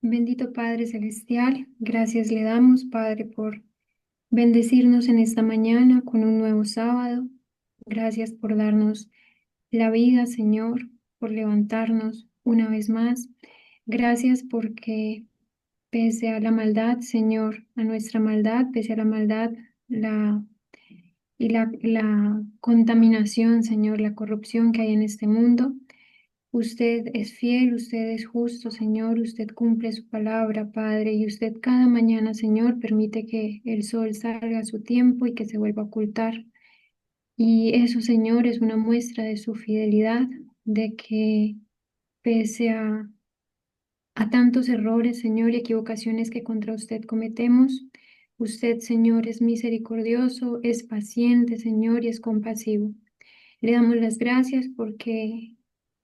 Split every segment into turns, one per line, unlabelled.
Bendito Padre Celestial, gracias le damos, Padre, por bendecirnos en esta mañana con un nuevo sábado. Gracias por darnos la vida, Señor, por levantarnos una vez más. Gracias porque pese a la maldad, Señor, a nuestra maldad, pese a la maldad, la la contaminación, Señor, la corrupción que hay en este mundo. Usted es fiel, usted es justo, Señor, usted cumple su palabra, Padre, y usted cada mañana, Señor, permite que el sol salga a su tiempo y que se vuelva a ocultar. Y eso, Señor, es una muestra de su fidelidad, de que pese a tantos errores, Señor, y equivocaciones que contra usted cometemos, usted, Señor, es misericordioso, es paciente, Señor, y es compasivo. Le damos las gracias porque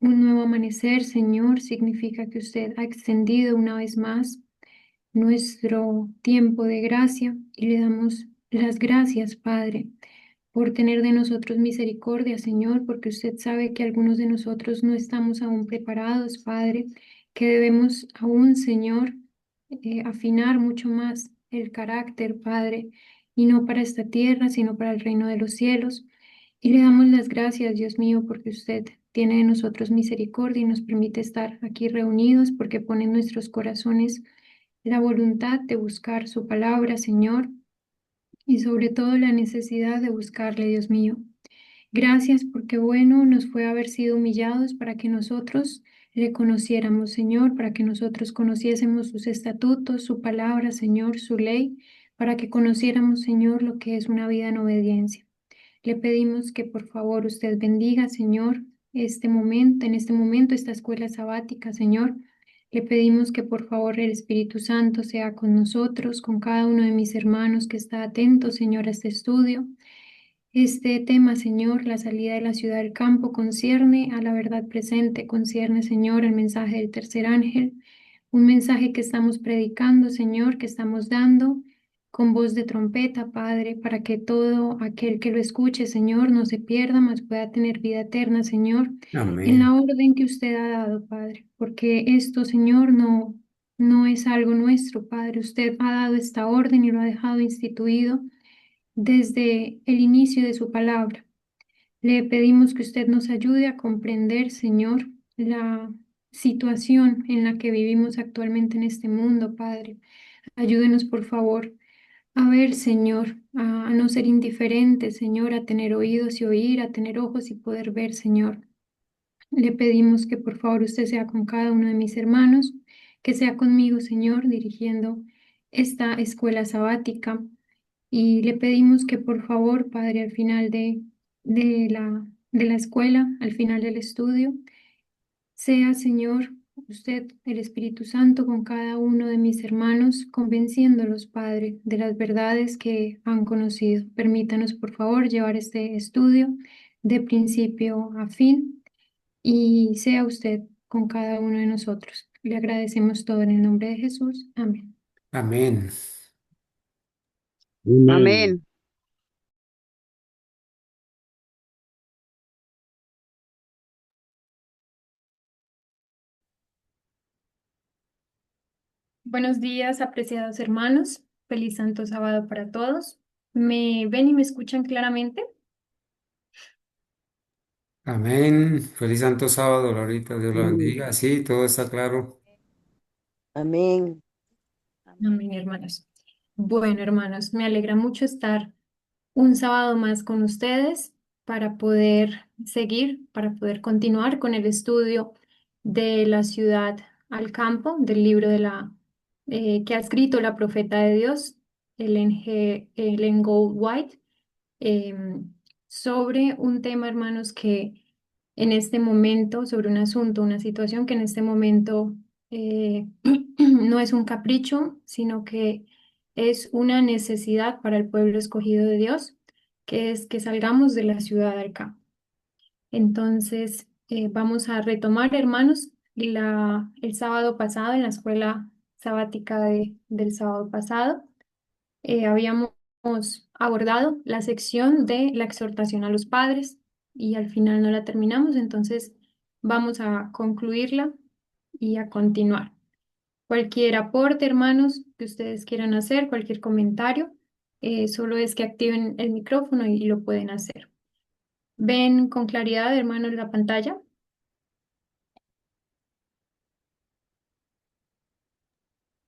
un nuevo amanecer, Señor, significa que usted ha extendido una vez más nuestro tiempo de gracia y le damos las gracias, Padre, por tener de nosotros misericordia, Señor, porque usted sabe que algunos de nosotros no estamos aún preparados, Padre, que debemos aún, Señor, afinar mucho más el carácter, Padre, y no para esta tierra, sino para el reino de los cielos. Y le damos las gracias, Dios mío, porque usted tiene de nosotros misericordia y nos permite estar aquí reunidos, porque pone en nuestros corazones la voluntad de buscar su palabra, Señor, y sobre todo la necesidad de buscarle, Dios mío. Gracias porque bueno nos fue haber sido humillados para que nosotros le conociéramos, Señor, para que nosotros conociésemos sus estatutos, su palabra, Señor, su ley, para que conociéramos, Señor, lo que es una vida en obediencia. Le pedimos que por favor usted bendiga, Señor, en este momento, esta escuela sabática, Señor. Le pedimos que por favor el Espíritu Santo sea con nosotros, con cada uno de mis hermanos que está atento, Señor, a este estudio. Este tema, Señor, la salida de la ciudad del campo, concierne a la verdad presente, concierne, Señor, el mensaje del tercer ángel, un mensaje que estamos predicando, Señor, que estamos dando con voz de trompeta, Padre, para que todo aquel que lo escuche, Señor, no se pierda, mas pueda tener vida eterna, Señor, en
Amén.
la orden que usted ha dado, Padre, porque esto, Señor, no es algo nuestro, Padre. Usted ha dado esta orden y lo ha dejado instituido desde el inicio de su palabra. Le pedimos que usted nos ayude a comprender, Señor, la situación en la que vivimos actualmente en este mundo, Padre. Ayúdenos, por favor, a ver, Señor, a no ser indiferentes, Señor, a tener oídos y oír, a tener ojos y poder ver, Señor. Le pedimos que por favor usted sea con cada uno de mis hermanos, que sea conmigo, Señor, dirigiendo esta escuela sabática. Y le pedimos que por favor, Padre, al final de la escuela, al final del estudio, sea, Señor, usted, el Espíritu Santo, con cada uno de mis hermanos, convenciéndolos, Padre, de las verdades que han conocido. Permítanos, por favor, llevar este estudio de principio a fin y sea usted con cada uno de nosotros. Le agradecemos todo en el nombre de Jesús. Amén.
Amén.
Amén.
Amén.
Buenos días, apreciados hermanos. Feliz Santo Sábado para todos. ¿Me ven y me escuchan claramente?
Amén. Feliz Santo Sábado, Lorita. Dios la
Amén.
bendiga. Sí, todo está claro.
Amén.
Amén, hermanos. Bueno, hermanos, me alegra mucho estar un sábado más con ustedes para poder seguir, para poder continuar con el estudio de la ciudad al campo, del libro que ha escrito la profeta de Dios, Ellen Gold White, sobre un tema, hermanos, que en este momento, sobre un asunto, una situación que en este momento no es un capricho, sino que es una necesidad para el pueblo escogido de Dios, que es que salgamos de la ciudad al campo. Entonces, vamos a retomar, hermanos, el sábado pasado, en la escuela sabática del sábado pasado, habíamos abordado la sección de la exhortación a los padres y al final no la terminamos, entonces vamos a concluirla y a continuar. Cualquier aporte, hermanos, que ustedes quieran hacer, cualquier comentario, solo es que activen el micrófono y lo pueden hacer. ¿Ven con claridad, hermanos, la pantalla?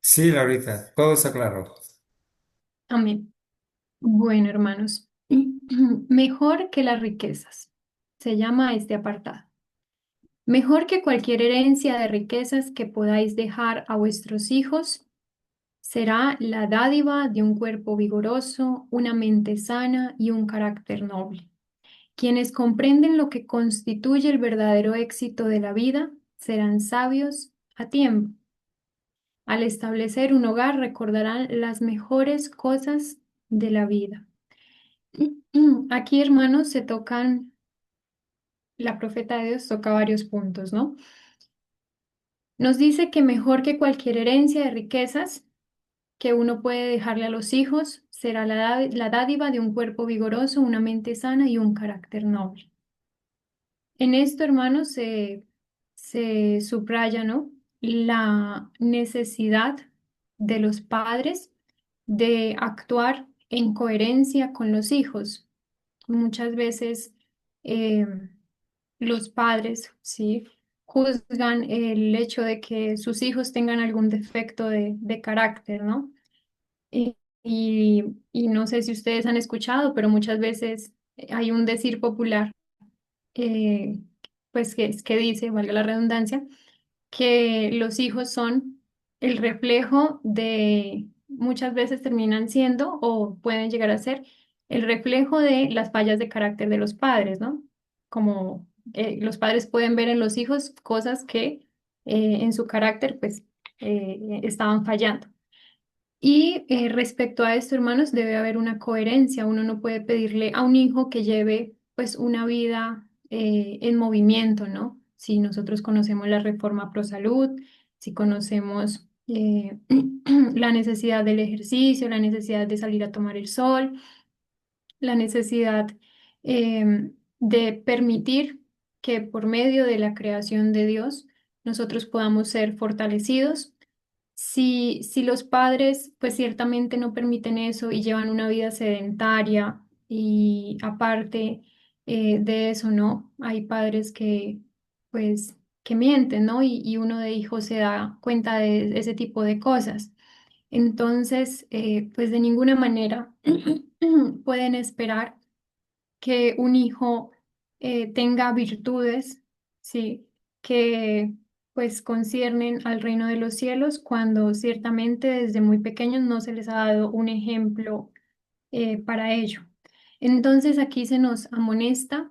Sí, Laurita, todo está claro.
Amén. Bueno, hermanos, mejor que las riquezas. Se llama este apartado. Mejor que cualquier herencia de riquezas que podáis dejar a vuestros hijos será la dádiva de un cuerpo vigoroso, una mente sana y un carácter noble. Quienes comprenden lo que constituye el verdadero éxito de la vida serán sabios a tiempo. Al establecer un hogar recordarán las mejores cosas de la vida. Aquí, hermanos, se tocan, la profeta de Dios toca varios puntos, ¿no? Nos dice que mejor que cualquier herencia de riquezas que uno puede dejarle a los hijos será la dádiva de un cuerpo vigoroso, una mente sana y un carácter noble. En esto, hermanos, se subraya, ¿no? La necesidad de los padres de actuar en coherencia con los hijos. Muchas veces eh, los padres, ¿sí? Juzgan el hecho de que sus hijos tengan algún defecto de carácter, ¿no? Y, y no sé si ustedes han escuchado, pero muchas veces hay un decir popular, eh, pues que dice, valga la redundancia, que los hijos son el reflejo de, muchas veces terminan siendo o pueden llegar a ser el reflejo de las fallas de carácter de los padres, ¿no? Como los padres pueden ver en los hijos cosas que en su carácter pues estaban fallando. Y respecto a esto, hermanos, debe haber una coherencia. Uno no puede pedirle a un hijo que lleve pues una vida en movimiento, ¿no? Si nosotros conocemos la reforma pro salud, si conocemos la necesidad del ejercicio, la necesidad de salir a tomar el sol, la necesidad de permitir que por medio de la creación de Dios nosotros podamos ser fortalecidos. Si los padres pues ciertamente no permiten eso y llevan una vida sedentaria y aparte de eso, ¿no? Hay padres que pues que mienten, ¿no? Y uno de hijos se da cuenta de ese tipo de cosas. Entonces, pues de ninguna manera pueden esperar que un hijo tenga virtudes, ¿sí? Que pues conciernen al reino de los cielos cuando ciertamente desde muy pequeños no se les ha dado un ejemplo para ello. Entonces aquí se nos amonesta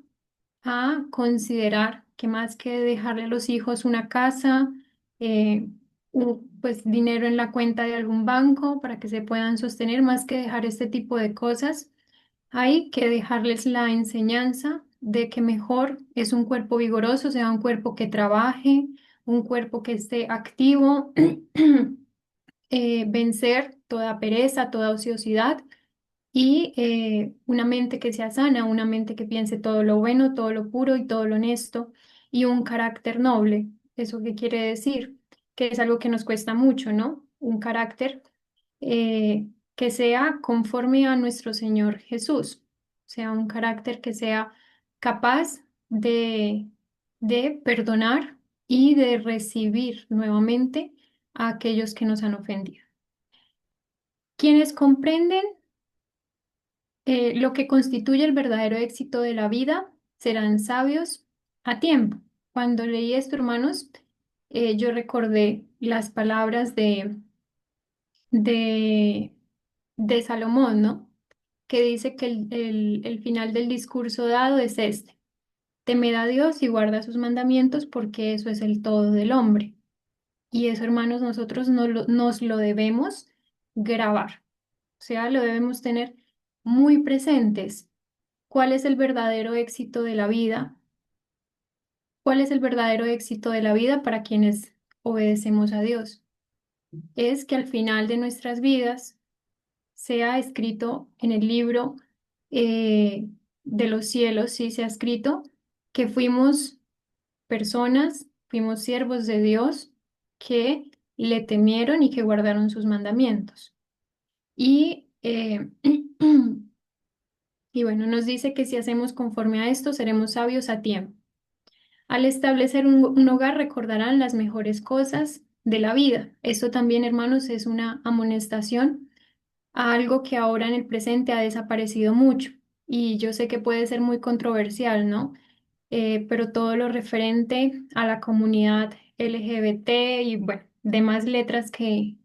a considerar que más que dejarle a los hijos una casa, eh, pues dinero en la cuenta de algún banco para que se puedan sostener, más que dejar este tipo de cosas, hay que dejarles la enseñanza de que mejor es un cuerpo vigoroso, sea un cuerpo que trabaje, un cuerpo que esté activo, vencer toda pereza, toda ociosidad y una mente que sea sana, una mente que piense todo lo bueno, todo lo puro y todo lo honesto y un carácter noble. ¿Eso qué quiere decir? Que es algo que nos cuesta mucho, ¿no? Un carácter que sea conforme a nuestro Señor Jesús, o sea, un carácter que sea capaz de perdonar y de recibir nuevamente a aquellos que nos han ofendido. Quienes comprenden lo que constituye el verdadero éxito de la vida serán sabios a tiempo. Cuando leí esto, hermanos, yo recordé las palabras de, de Salomón, ¿no? Que dice que el final del discurso dado es este: temed a Dios y guarda sus mandamientos porque eso es el todo del hombre. Y eso, hermanos, nosotros nos lo debemos grabar, o sea, lo debemos tener muy presentes. ¿Cuál es el verdadero éxito de la vida? ¿Cuál es el verdadero éxito de la vida para quienes obedecemos a Dios? Es que al final de nuestras vidas sea escrito en el libro de los cielos, sí se ha escrito que fuimos personas, fuimos siervos de Dios que le temieron y que guardaron sus mandamientos. Y, y bueno, nos dice que si hacemos conforme a esto, seremos sabios a tiempo. Al establecer un hogar recordarán las mejores cosas de la vida. Esto también, hermanos, es una amonestación a algo que ahora en el presente ha desaparecido mucho. Y yo sé que puede ser muy controversial, ¿no? Pero todo lo referente a la comunidad LGBT y, bueno, demás letras que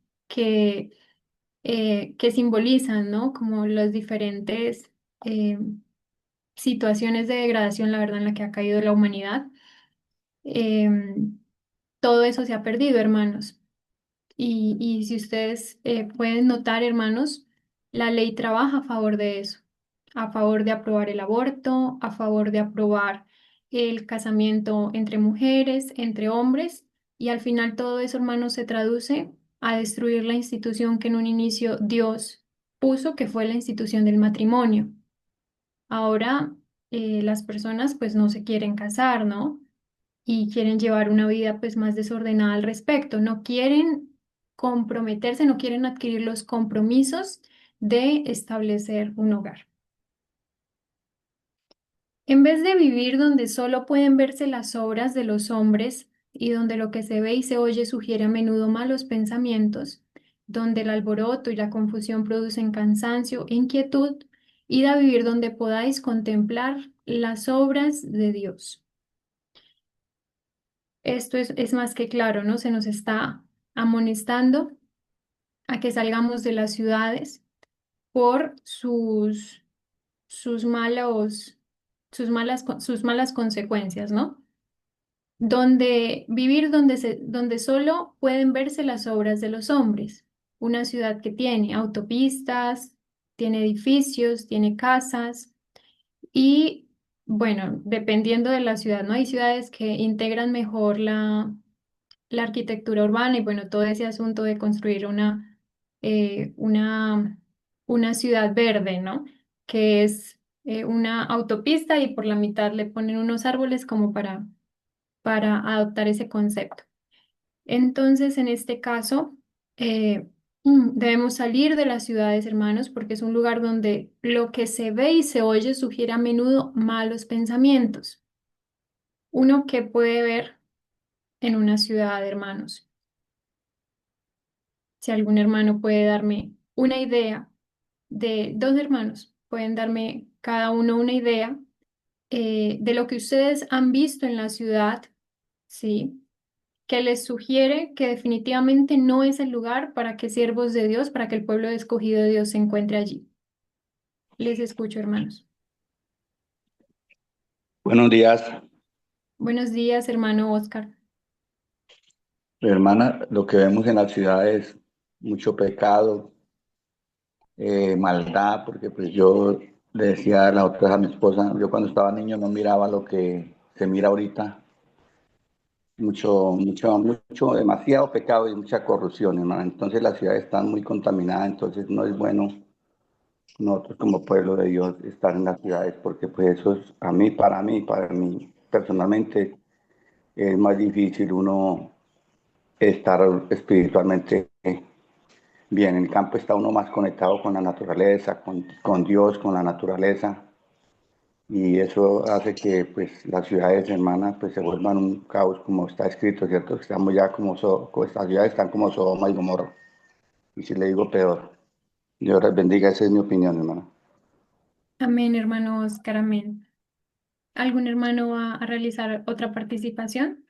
simbolizan, ¿no? Como las diferentes eh, situaciones de degradación, la verdad, en la que ha caído la humanidad. Em, Todo eso se ha perdido, hermanos. Y si ustedes pueden notar, hermanos, la ley trabaja a favor de eso, a favor de aprobar el aborto, a favor de aprobar el casamiento entre mujeres, entre hombres, y al final todo eso, hermanos, se traduce a destruir la institución que en un inicio Dios puso, que fue la institución del matrimonio. Ahora las personas pues no se quieren casar, ¿no? Y quieren llevar una vida pues más desordenada al respecto. No quieren comprometerse, no quieren adquirir los compromisos de establecer un hogar. En vez de vivir donde solo pueden verse las obras de los hombres y donde lo que se ve y se oye sugiere a menudo malos pensamientos, donde el alboroto y la confusión producen cansancio e inquietud, id a vivir donde podáis contemplar las obras de Dios. Esto es más que claro, ¿no? Se nos está amonestando a que salgamos de las ciudades por sus malos, sus malas consecuencias, ¿no? Donde vivir donde solo pueden verse las obras de los hombres. Una ciudad que tiene autopistas, tiene edificios, tiene casas y, bueno, dependiendo de la ciudad, ¿no? Hay ciudades que integran mejor la arquitectura urbana y bueno, todo ese asunto de construir eh, una, una ciudad verde, ¿no? Que es una autopista y por la mitad le ponen unos árboles como para adoptar ese concepto. Entonces, en este caso, debemos salir de las ciudades, hermanos, porque es un lugar donde lo que se ve y se oye sugiere a menudo malos pensamientos. Uno que puede ver en una ciudad, hermanos. Si algún hermano puede darme una idea de dos hermanos, pueden darme cada uno una idea de lo que ustedes han visto en la ciudad, ¿sí? Que les sugiere que definitivamente no es el lugar para que siervos de Dios, para que el pueblo escogido de Dios se encuentre allí. Les escucho, hermanos.
Buenos días,
Buenos días, hermano Oscar.
hermana. Lo que vemos en la ciudad es mucho pecado, maldad, porque pues yo le decía la otra vez a mi esposa, yo cuando estaba niño no miraba lo que se mira ahorita, demasiado pecado y mucha corrupción, hermana. Entonces la ciudad está muy contaminada, entonces no es bueno nosotros como pueblo de Dios estar en las ciudades, porque pues eso es para mí personalmente es más difícil uno estar espiritualmente bien. En el campo está uno más conectado con la naturaleza, con Dios, con la naturaleza, y eso hace que pues las ciudades hermanas pues se vuelvan un caos, como está escrito, ¿cierto? Estamos ya como estas ciudades están como Sodoma y Gomorra, y si le digo peor. Dios les bendiga, esa es mi opinión, hermano.
Amén, hermano Oscar, amén. ¿Algún hermano va a realizar otra participación?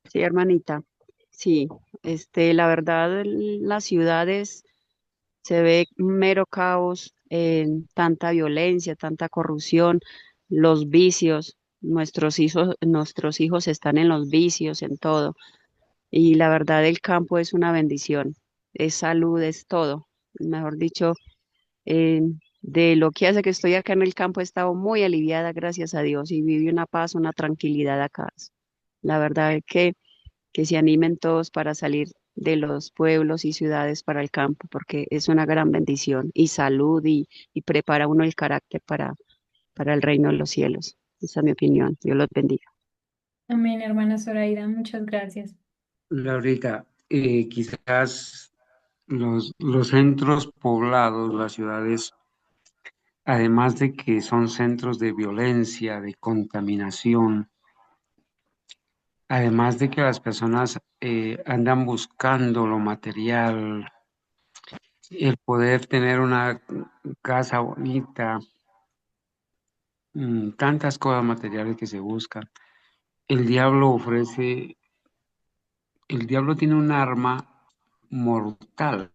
Sí, hermanita. Sí, la verdad, las ciudades se ve un mero caos, tanta violencia, tanta corrupción, los vicios. Nuestros hijos están en los vicios, en todo. Y la verdad, el campo es una bendición. Es salud, es todo. Mejor dicho, eh, de lo que hace que estoy acá en el campo he estado muy aliviada, gracias a Dios, y viví una paz, una tranquilidad acá. La verdad es que se animen todos para salir de los pueblos y ciudades para el campo, porque es una gran bendición y salud y prepara uno el carácter para el reino de los cielos. Esa es mi opinión. Dios los bendiga.
Amén, hermana Zoraida, muchas gracias.
Laurita, quizás los centros poblados, las ciudades, además de que son centros de violencia, de contaminación, además de que las personas andan buscando lo material, el poder tener una casa bonita, tantas cosas materiales que se buscan. El diablo ofrece, el diablo tiene un arma mortal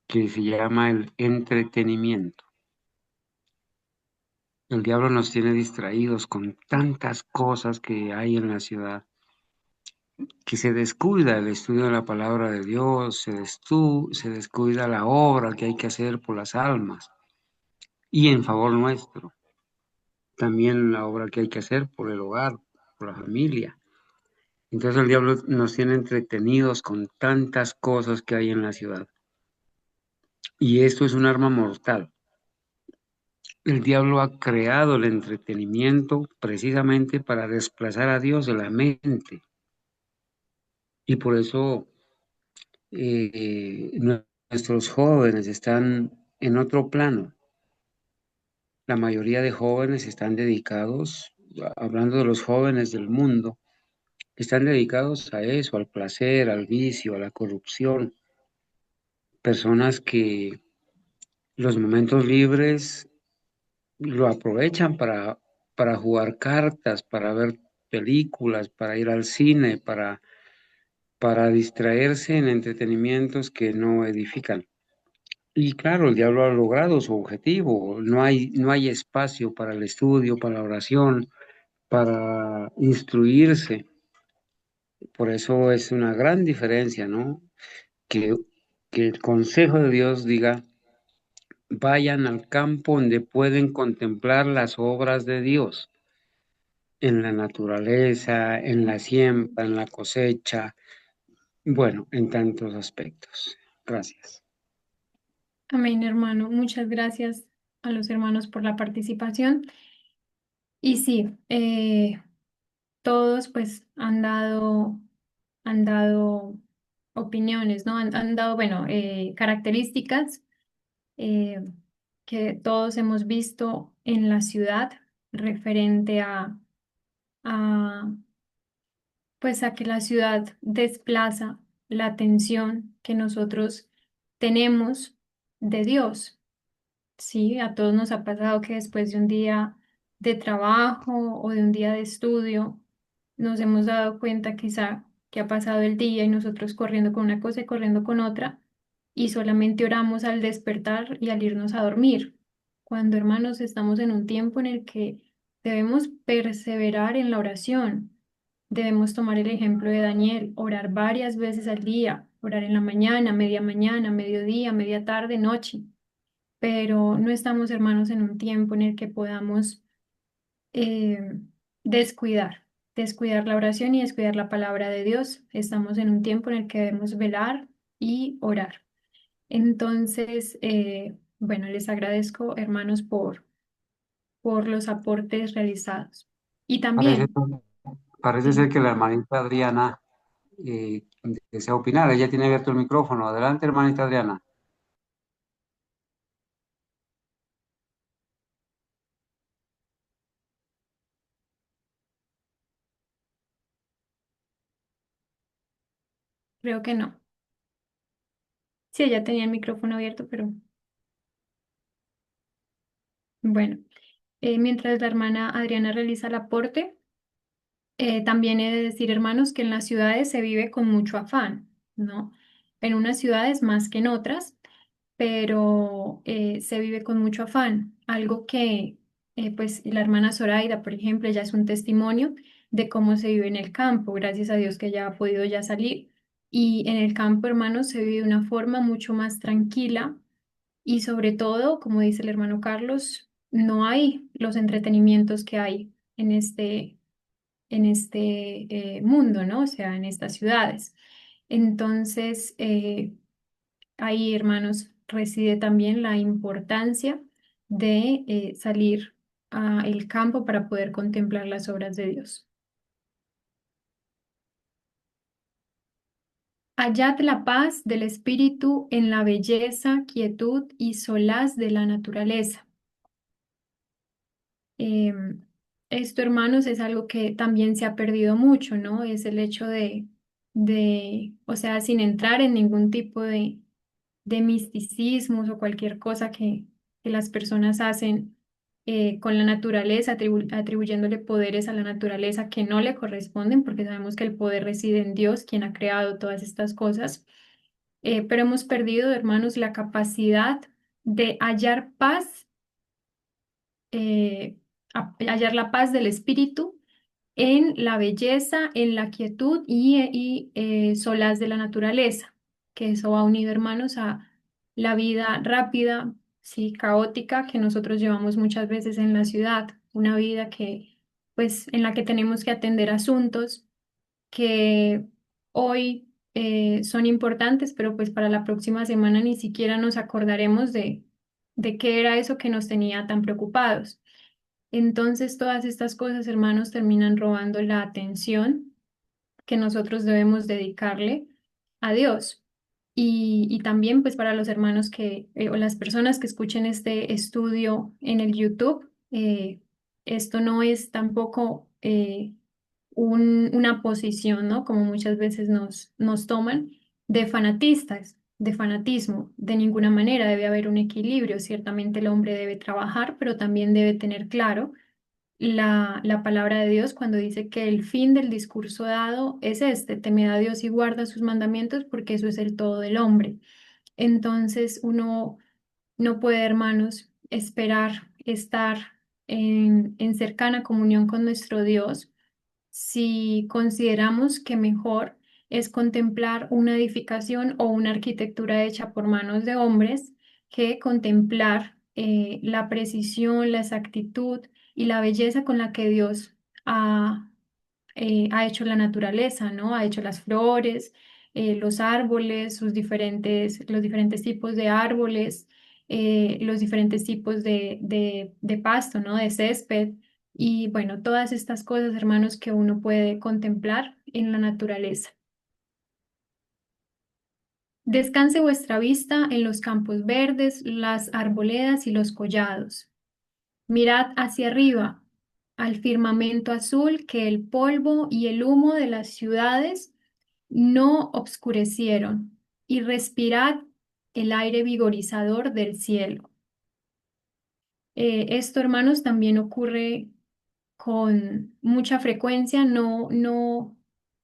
que se llama el entretenimiento. El diablo nos tiene distraídos con tantas cosas que hay en la ciudad, que se descuida el estudio de la palabra de Dios, se descuida la obra que hay que hacer por las almas y en favor nuestro. También la obra que hay que hacer por el hogar, por la familia. Entonces el diablo nos tiene entretenidos con tantas cosas que hay en la ciudad. Y esto es un arma mortal. El diablo ha creado el entretenimiento precisamente para desplazar a Dios de la mente. Y por eso nuestros jóvenes están en otro plano. La mayoría de jóvenes están dedicados, hablando de los jóvenes del mundo, están dedicados a eso, al placer, al vicio, a la corrupción. Personas que los momentos libres lo aprovechan para jugar cartas, para ver películas, para ir al cine, para distraerse en entretenimientos que no edifican. Y claro, el diablo ha logrado su objetivo. No hay espacio para el estudio, para la oración, para instruirse. Por eso es una gran diferencia, ¿no? Que, que el consejo de Dios diga, vayan al campo donde pueden contemplar las obras de Dios, en la naturaleza, en la siembra, en la cosecha, bueno, en tantos aspectos. Gracias.
Amén, hermano. Muchas gracias a los hermanos por la participación. Y sí, todos pues han dado opiniones, ¿no? Han dado, bueno, características eh, que todos hemos visto en la ciudad referente a, pues a que la ciudad desplaza la atención que nosotros tenemos de Dios. Sí, a todos nos ha pasado que después de un día de trabajo o de un día de estudio, nos hemos dado cuenta quizá que ha pasado el día y nosotros corriendo con una cosa y corriendo con otra, y solamente oramos al despertar y al irnos a dormir. Cuando, hermanos, estamos en un tiempo en el que debemos perseverar en la oración. Debemos tomar el ejemplo de Daniel, orar varias veces al día, orar en la mañana, mediodía, media tarde, noche, pero no estamos, hermanos, en un tiempo en el que podamos eh, descuidar, descuidar la oración y descuidar la palabra de Dios. Estamos en un tiempo en el que debemos velar y orar. Entonces, bueno, les agradezco, hermanos, por los aportes realizados. Y
Parece,
también,
parece ser
sí,
que la hermanita Adriana desea opinar. Ella tiene abierto el micrófono. Adelante, hermanita Adriana.
creo que no. Sí, ella tenía el micrófono abierto, pero bueno. Mientras la hermana Adriana realiza el aporte, también he de decir, hermanos, que en las ciudades se vive con mucho afán, ¿no? En unas ciudades más que en otras, pero se vive con mucho afán. Algo que, pues, la hermana Zoraida, por ejemplo, ella es un testimonio de cómo se vive en el campo, gracias a Dios que ya ha podido ya salir. Y en el campo, hermanos, se vive de una forma mucho más tranquila y sobre todo, como dice el hermano Carlos, no hay los entretenimientos que hay en este mundo, ¿no? O sea, en estas ciudades. Entonces, ahí, hermanos, reside también la importancia de salir al campo para poder contemplar las obras de Dios. Hallad la paz del espíritu en la belleza, quietud y solaz de la naturaleza. Em, Esto, hermanos, es algo que también se ha perdido mucho, ¿no? Es el hecho o sea, sin entrar en ningún tipo de misticismos o cualquier cosa que las personas hacen con la naturaleza, atribuyéndole poderes a la naturaleza que no le corresponden, porque sabemos que el poder reside en Dios, quien ha creado todas estas cosas. Pero hemos perdido, hermanos, la capacidad de hallar paz, hallar la paz del espíritu en la belleza, en la quietud y solaz de la naturaleza, que eso va unido, hermanos, a la vida rápida, sí, caótica que nosotros llevamos muchas veces en la ciudad, una vida pues, en la que tenemos que atender asuntos que hoy son importantes, pero pues para la próxima semana ni siquiera nos acordaremos de qué era eso que nos tenía tan preocupados. Entonces, todas estas cosas, hermanos, terminan robando la atención que nosotros debemos dedicarle a Dios. Y también, pues, para los hermanos o las personas que escuchen este estudio en el YouTube, esto no es tampoco una posición, ¿no? Como muchas veces nos toman, de fanatistas, de fanatismo. De ninguna manera debe haber un equilibrio. Ciertamente el hombre debe trabajar, pero también debe tener claro la palabra de Dios cuando dice que el fin del discurso dado es este: temed a Dios y guarda sus mandamientos, porque eso es el todo del hombre. Entonces uno no puede, hermanos, esperar estar en cercana comunión con nuestro Dios si consideramos que mejor es contemplar una edificación o una arquitectura hecha por manos de hombres que contemplar la precisión, la exactitud y la belleza con la que Dios ha hecho la naturaleza, ¿no? Ha hecho las flores, los árboles, los diferentes tipos de árboles, los diferentes tipos de pasto, ¿no? De césped. Y bueno, todas estas cosas, hermanos, que uno puede contemplar en la naturaleza. Descanse vuestra vista en los campos verdes, las arboledas y los collados. Mirad hacia arriba, al firmamento azul que el polvo y el humo de las ciudades no obscurecieron, y respirad el aire vigorizador del cielo. Esto, hermanos, también ocurre con mucha frecuencia,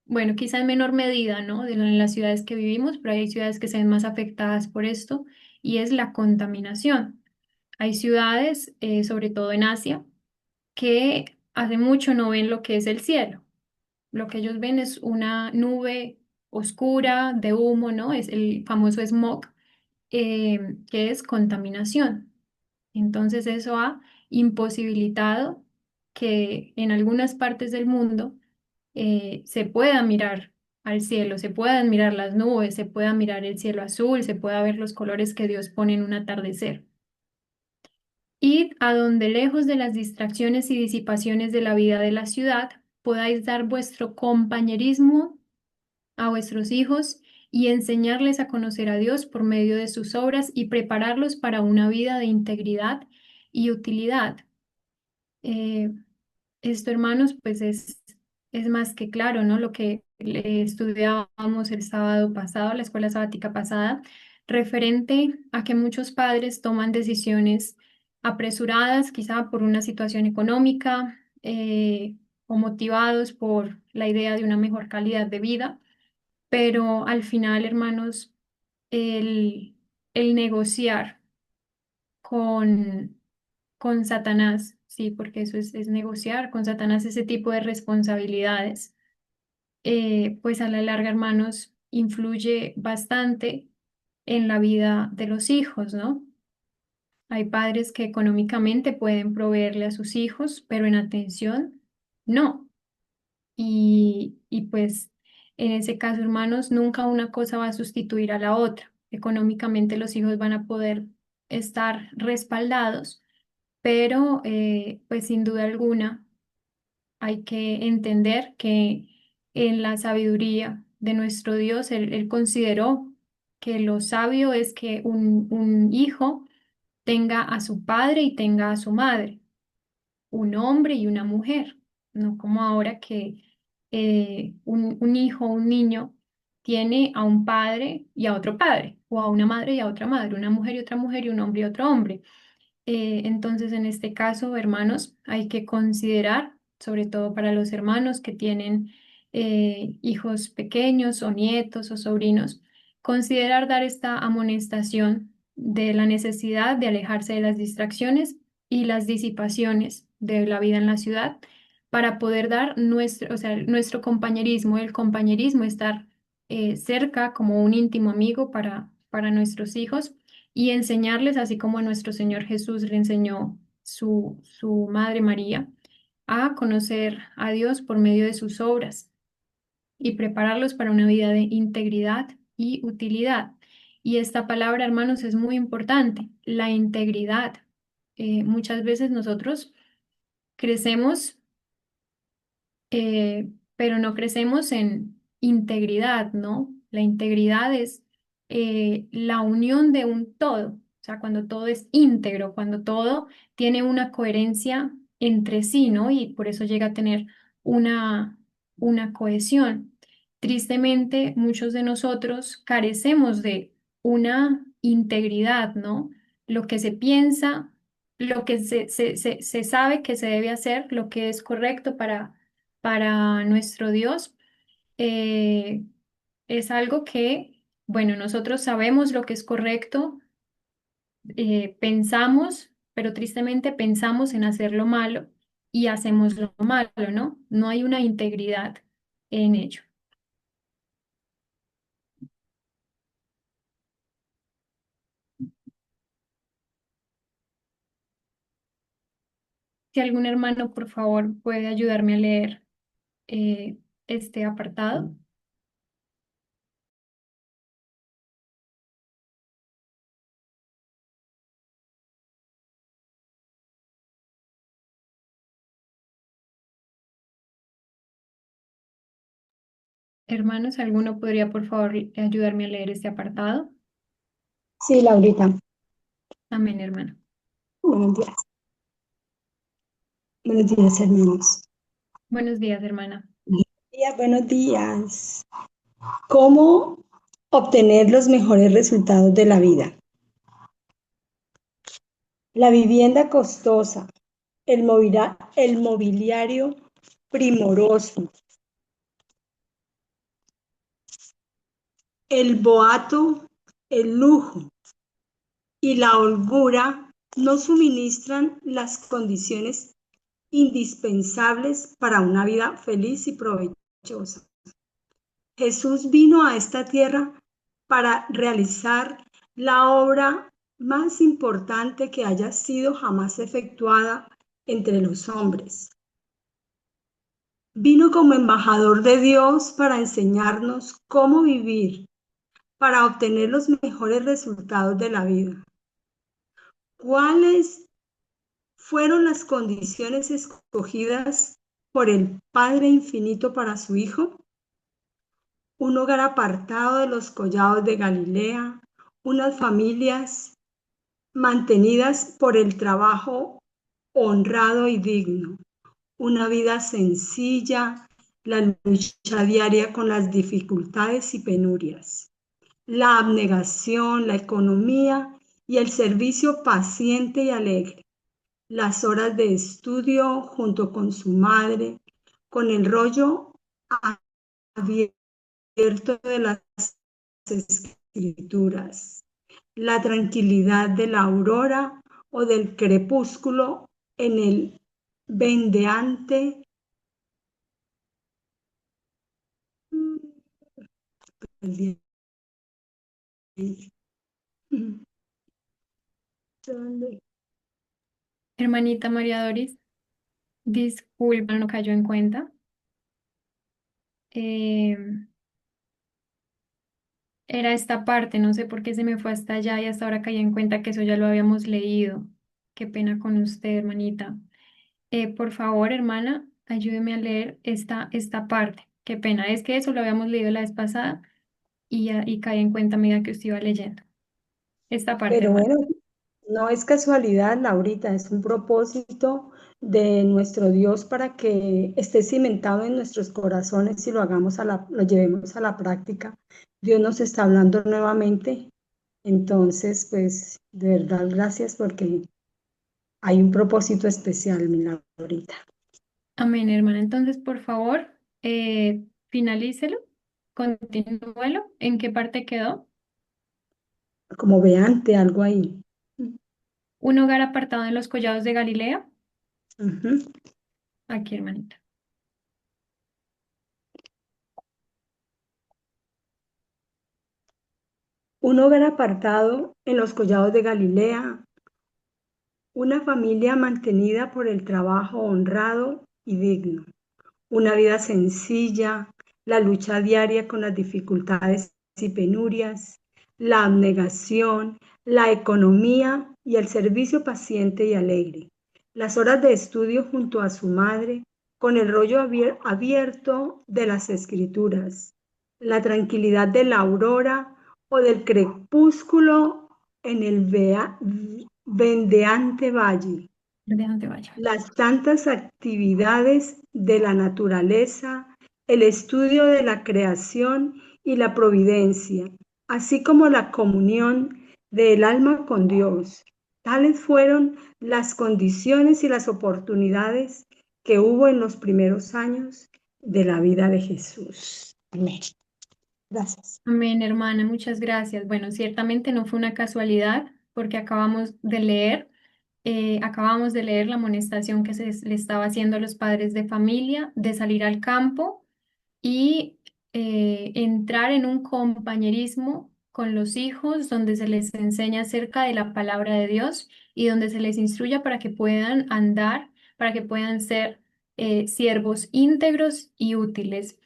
bueno, quizá en menor medida, ¿no? En las ciudades que vivimos, pero hay ciudades que se ven más afectadas por esto, y es la contaminación. Hay ciudades, sobre todo en Asia, que hace mucho no ven lo que es el cielo. Lo que ellos ven es una nube oscura de humo, ¿no? Es el famoso smog, que es contaminación. Entonces eso ha imposibilitado que en algunas partes del mundo se pueda mirar al cielo, se puedan mirar las nubes, se pueda mirar el cielo azul, se pueda ver los colores que Dios pone en un atardecer. Id a donde, lejos de las distracciones y disipaciones de la vida de la ciudad, podáis dar vuestro compañerismo a vuestros hijos y enseñarles a conocer a Dios por medio de sus obras y prepararlos para una vida de integridad y utilidad. Eh, Esto, hermanos, pues es más que claro, ¿no? Lo que estudiábamos el sábado pasado, la escuela sabática pasada, referente a que muchos padres toman decisiones apresuradas, quizá por una situación económica, o motivados por la idea de una mejor calidad de vida, pero al final, hermanos, el, el negociar con, con Satanás, sí, porque eso es negociar con Satanás ese tipo de responsabilidades, pues a la larga, hermanos, influye bastante en la vida de los hijos, ¿no? Hay padres que económicamente pueden proveerle a sus hijos, pero en atención, no. Y pues en ese caso, hermanos, nunca una cosa va a sustituir a la otra. Económicamente los hijos van a poder estar respaldados, pero pues sin duda alguna hay que entender que en la sabiduría de nuestro Dios, él consideró que lo sabio es que un hijo tenga a su padre y tenga a su madre, un hombre y una mujer, no como ahora que un hijo, un niño, tiene a un padre y a otro padre, o a una madre y a otra madre, una mujer y otra mujer y un hombre y otro hombre. Entonces, en este caso, hermanos, hay que considerar, sobre todo para los hermanos que tienen hijos pequeños o nietos o sobrinos, considerar dar esta amonestación de la necesidad de alejarse de las distracciones y las disipaciones de la vida en la ciudad para poder dar nuestro, o sea, nuestro compañerismo, el compañerismo, estar cerca como un íntimo amigo para nuestros hijos y enseñarles, así como nuestro Señor Jesús le enseñó su Madre María, a conocer a Dios por medio de sus obras y prepararlos para una vida de integridad y utilidad. Y esta palabra, hermanos, es muy importante, la integridad. Muchas veces nosotros crecemos pero no crecemos en integridad, ¿no? La integridad es la unión de un todo, o sea, cuando todo es íntegro, cuando todo tiene una coherencia entre sí, ¿no? Y por eso llega a tener una, una cohesión. Tristemente, muchos de nosotros carecemos de una integridad, ¿no? Lo que se piensa, lo que se sabe que se debe hacer, lo que es correcto para nuestro Dios, eh, es algo que, bueno, nosotros sabemos lo que es correcto, pensamos, pero tristemente pensamos en hacer lo malo y hacemos lo malo, ¿no? No hay una integridad en ello. Si algún hermano, por favor, puede ayudarme a leer eh, este apartado. Hermanos, ¿alguno podría, por favor, ayudarme a leer este apartado?
Sí, Laurita.
Amén, hermano.
Buenos días. Buenos días, hermanos.
Buenos días, hermana.
Buenos días. ¿Cómo obtener los mejores resultados de la vida? La vivienda costosa, el mobiliario primoroso, el boato, el lujo y la holgura no suministran las condiciones indispensables para una vida feliz y provechosa. Jesús vino a esta tierra para realizar la obra más importante que haya sido jamás efectuada entre los hombres. Vino como embajador de Dios para enseñarnos cómo vivir, para obtener los mejores resultados de la vida. ¿Cuáles fueron las condiciones escogidas por el Padre Infinito para su Hijo? Un hogar apartado de los collados de Galilea, unas familias mantenidas por el trabajo honrado y digno, una vida sencilla, la lucha diaria con las dificultades y penurias, la abnegación, la economía y el servicio paciente y alegre, las horas de estudio junto con su madre, con el rollo abierto de las escrituras, la tranquilidad de la aurora o del crepúsculo en el vendeante
Hermanita María Doris, disculpa, no cayó en cuenta. Eh, Era esta parte, no sé por qué se me fue hasta allá y hasta ahora caí en cuenta que eso ya lo habíamos leído. Qué pena con usted, hermanita. Por favor, hermana, ayúdeme a leer esta parte. Qué pena, es que eso lo habíamos leído la vez pasada y caí en cuenta a medida que usted iba leyendo esta parte,
Pero
hermana.
bueno, no es casualidad, Laurita, es un propósito de nuestro Dios para que esté cimentado en nuestros corazones y lo hagamos lo llevemos a la práctica. Dios nos está hablando nuevamente. Entonces, pues, de verdad, gracias porque hay un propósito especial, mi Laurita.
Amén, hermana. Entonces, por favor, finalícelo, continúelo. ¿En qué parte quedó?
Como veante, algo ahí.
Un hogar apartado en los collados de Galilea.
Ujú.
Aquí, hermanita.
Un hogar apartado en los collados de Galilea, una familia mantenida por el trabajo honrado y digno, una vida sencilla, la lucha diaria con las dificultades y penurias, la abnegación, la economía y el servicio paciente y alegre, las horas de estudio junto a su madre con el rollo abierto de las escrituras, la tranquilidad de la aurora o del crepúsculo en el vendeante valle,
¿De vaya?
las tantas actividades de la naturaleza, el estudio de la creación y la providencia, así como la comunión del alma con Dios. Tales fueron las condiciones y las oportunidades que hubo en los primeros años de la vida de Jesús. Amén. Gracias.
Amén, hermana, muchas gracias. Bueno, ciertamente no fue una casualidad porque acabamos de leer la amonestación que le estaba haciendo a los padres de familia de salir al campo y entrar en un compañerismo con los hijos donde se les enseña acerca de la palabra de Dios y donde se les instruya para que puedan andar, para que puedan ser siervos íntegros y útiles.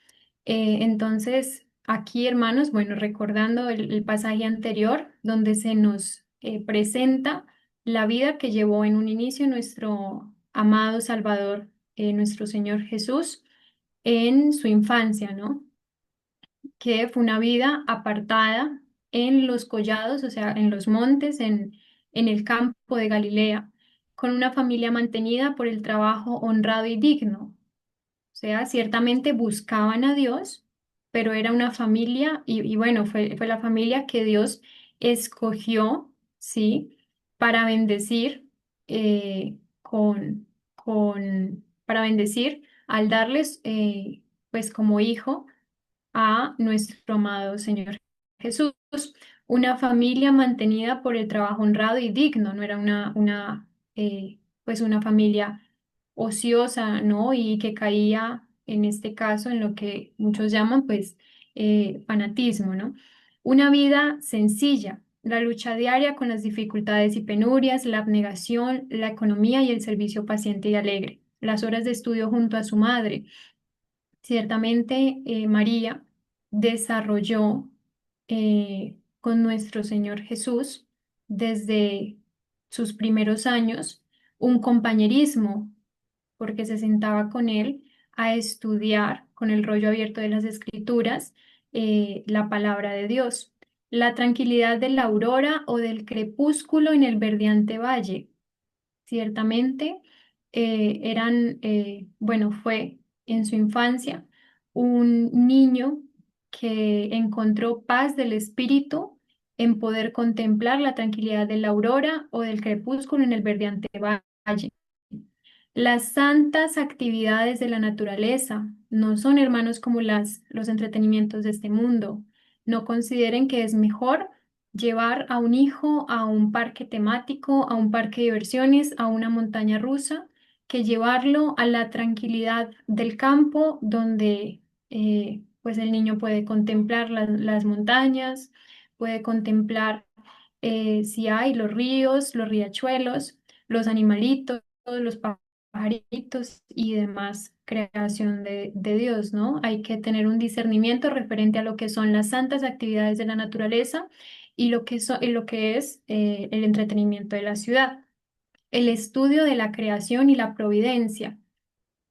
Entonces, aquí, hermanos, bueno, recordando el pasaje anterior donde se nos presenta la vida que llevó en un inicio nuestro amado Salvador, nuestro Señor Jesús en su infancia, ¿no? Que fue una vida apartada en los collados, o sea, en los montes, en el campo de Galilea, con una familia mantenida por el trabajo honrado y digno. O sea, ciertamente buscaban a Dios, pero era una familia, y bueno, fue la familia que Dios escogió, ¿sí? Para bendecir, para bendecir al darles, pues como hijo a nuestro amado Señor Jesús. Una familia mantenida por el trabajo honrado y digno, no era pues una familia ociosa, ¿no? Y que caía en este caso en lo que muchos llaman, pues, fanatismo, ¿no? Una vida sencilla, la lucha diaria con las dificultades y penurias, la abnegación, la economía y el servicio paciente y alegre, las horas de estudio junto a su madre. Ciertamente, María desarrolló con nuestro Señor Jesús desde sus primeros años un compañerismo, porque se sentaba con él a estudiar con el rollo abierto de las Escrituras la palabra de Dios. La tranquilidad de la aurora o del crepúsculo en el verdeante valle. Ciertamente bueno, fue en su infancia un niño que encontró paz del espíritu en poder contemplar la tranquilidad de la aurora o del crepúsculo en el verdeante valle. Las santas actividades de la naturaleza no son, hermanos, como los entretenimientos de este mundo. No consideren que es mejor llevar a un hijo a un parque temático, a un parque de diversiones, a una montaña rusa, que llevarlo a la tranquilidad del campo donde pues el niño puede contemplar las montañas, puede contemplar si hay los ríos, los riachuelos, los animalitos, los pajaritos y demás creación de Dios, ¿no? Hay que tener un discernimiento referente a lo que son las santas actividades de la naturaleza y lo que es el entretenimiento de la ciudad. El estudio de la creación y la providencia.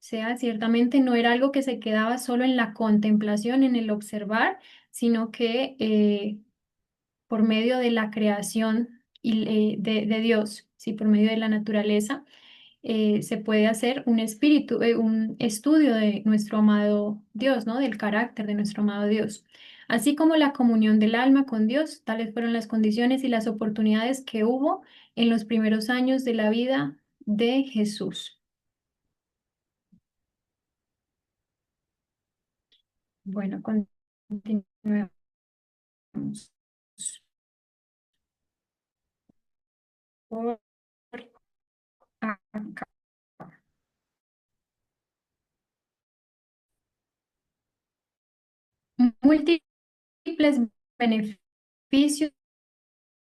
sea, ciertamente no era algo que se quedaba solo en la contemplación, en el observar, sino que por medio de la creación de Dios, ¿sí? Por medio de la naturaleza, se puede hacer un estudio de nuestro amado Dios, ¿no? Del carácter de nuestro amado Dios. Así como la comunión del alma con Dios, tales fueron las condiciones y las oportunidades que hubo en los primeros años de la vida de Jesús. Bueno, continuemos por acá. Múltiples beneficios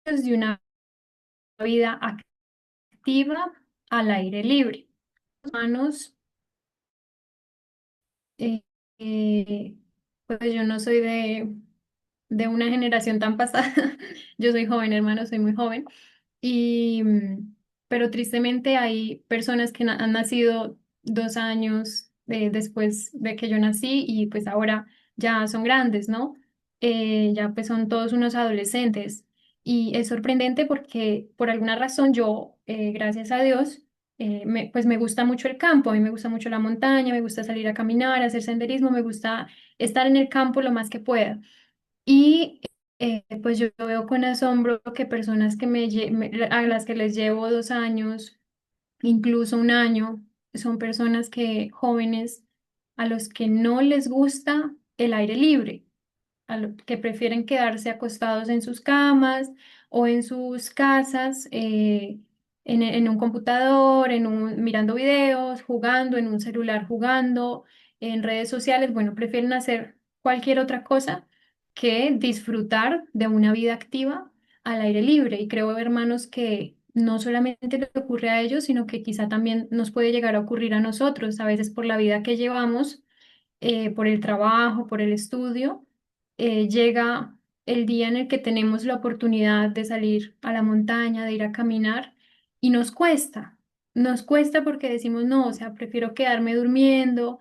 de una vida activa al aire libre. Hermanos, eh, eh, pues yo no soy de una generación tan pasada. Yo soy joven, hermano, soy muy joven. Y, pero tristemente hay personas que han nacido 2 años después de que yo nací y pues ahora ya son grandes, ¿no? Ya pues son todos unos adolescentes. Y es sorprendente porque por alguna razón yo, gracias a Dios, pues me gusta mucho el campo, a mí me gusta mucho la montaña, me gusta salir a caminar, hacer senderismo, me gusta estar en el campo lo más que pueda. Y pues yo veo con asombro que personas a las que les llevo 2 años, incluso un año, son personas jóvenes a los que no les gusta el aire libre, que prefieren quedarse acostados en sus camas o en sus casas, en un computador, mirando videos, jugando, en un celular jugando, en redes sociales. Bueno, prefieren hacer cualquier otra cosa que disfrutar de una vida activa al aire libre. Y creo, hermanos, que no solamente le ocurre a ellos, sino que quizá también nos puede llegar a ocurrir a nosotros, a veces por la vida que llevamos, por el trabajo, por el estudio. Llega el día en el que tenemos la oportunidad de salir a la montaña, de ir a caminar, y nos cuesta porque decimos, no, o sea, prefiero quedarme durmiendo,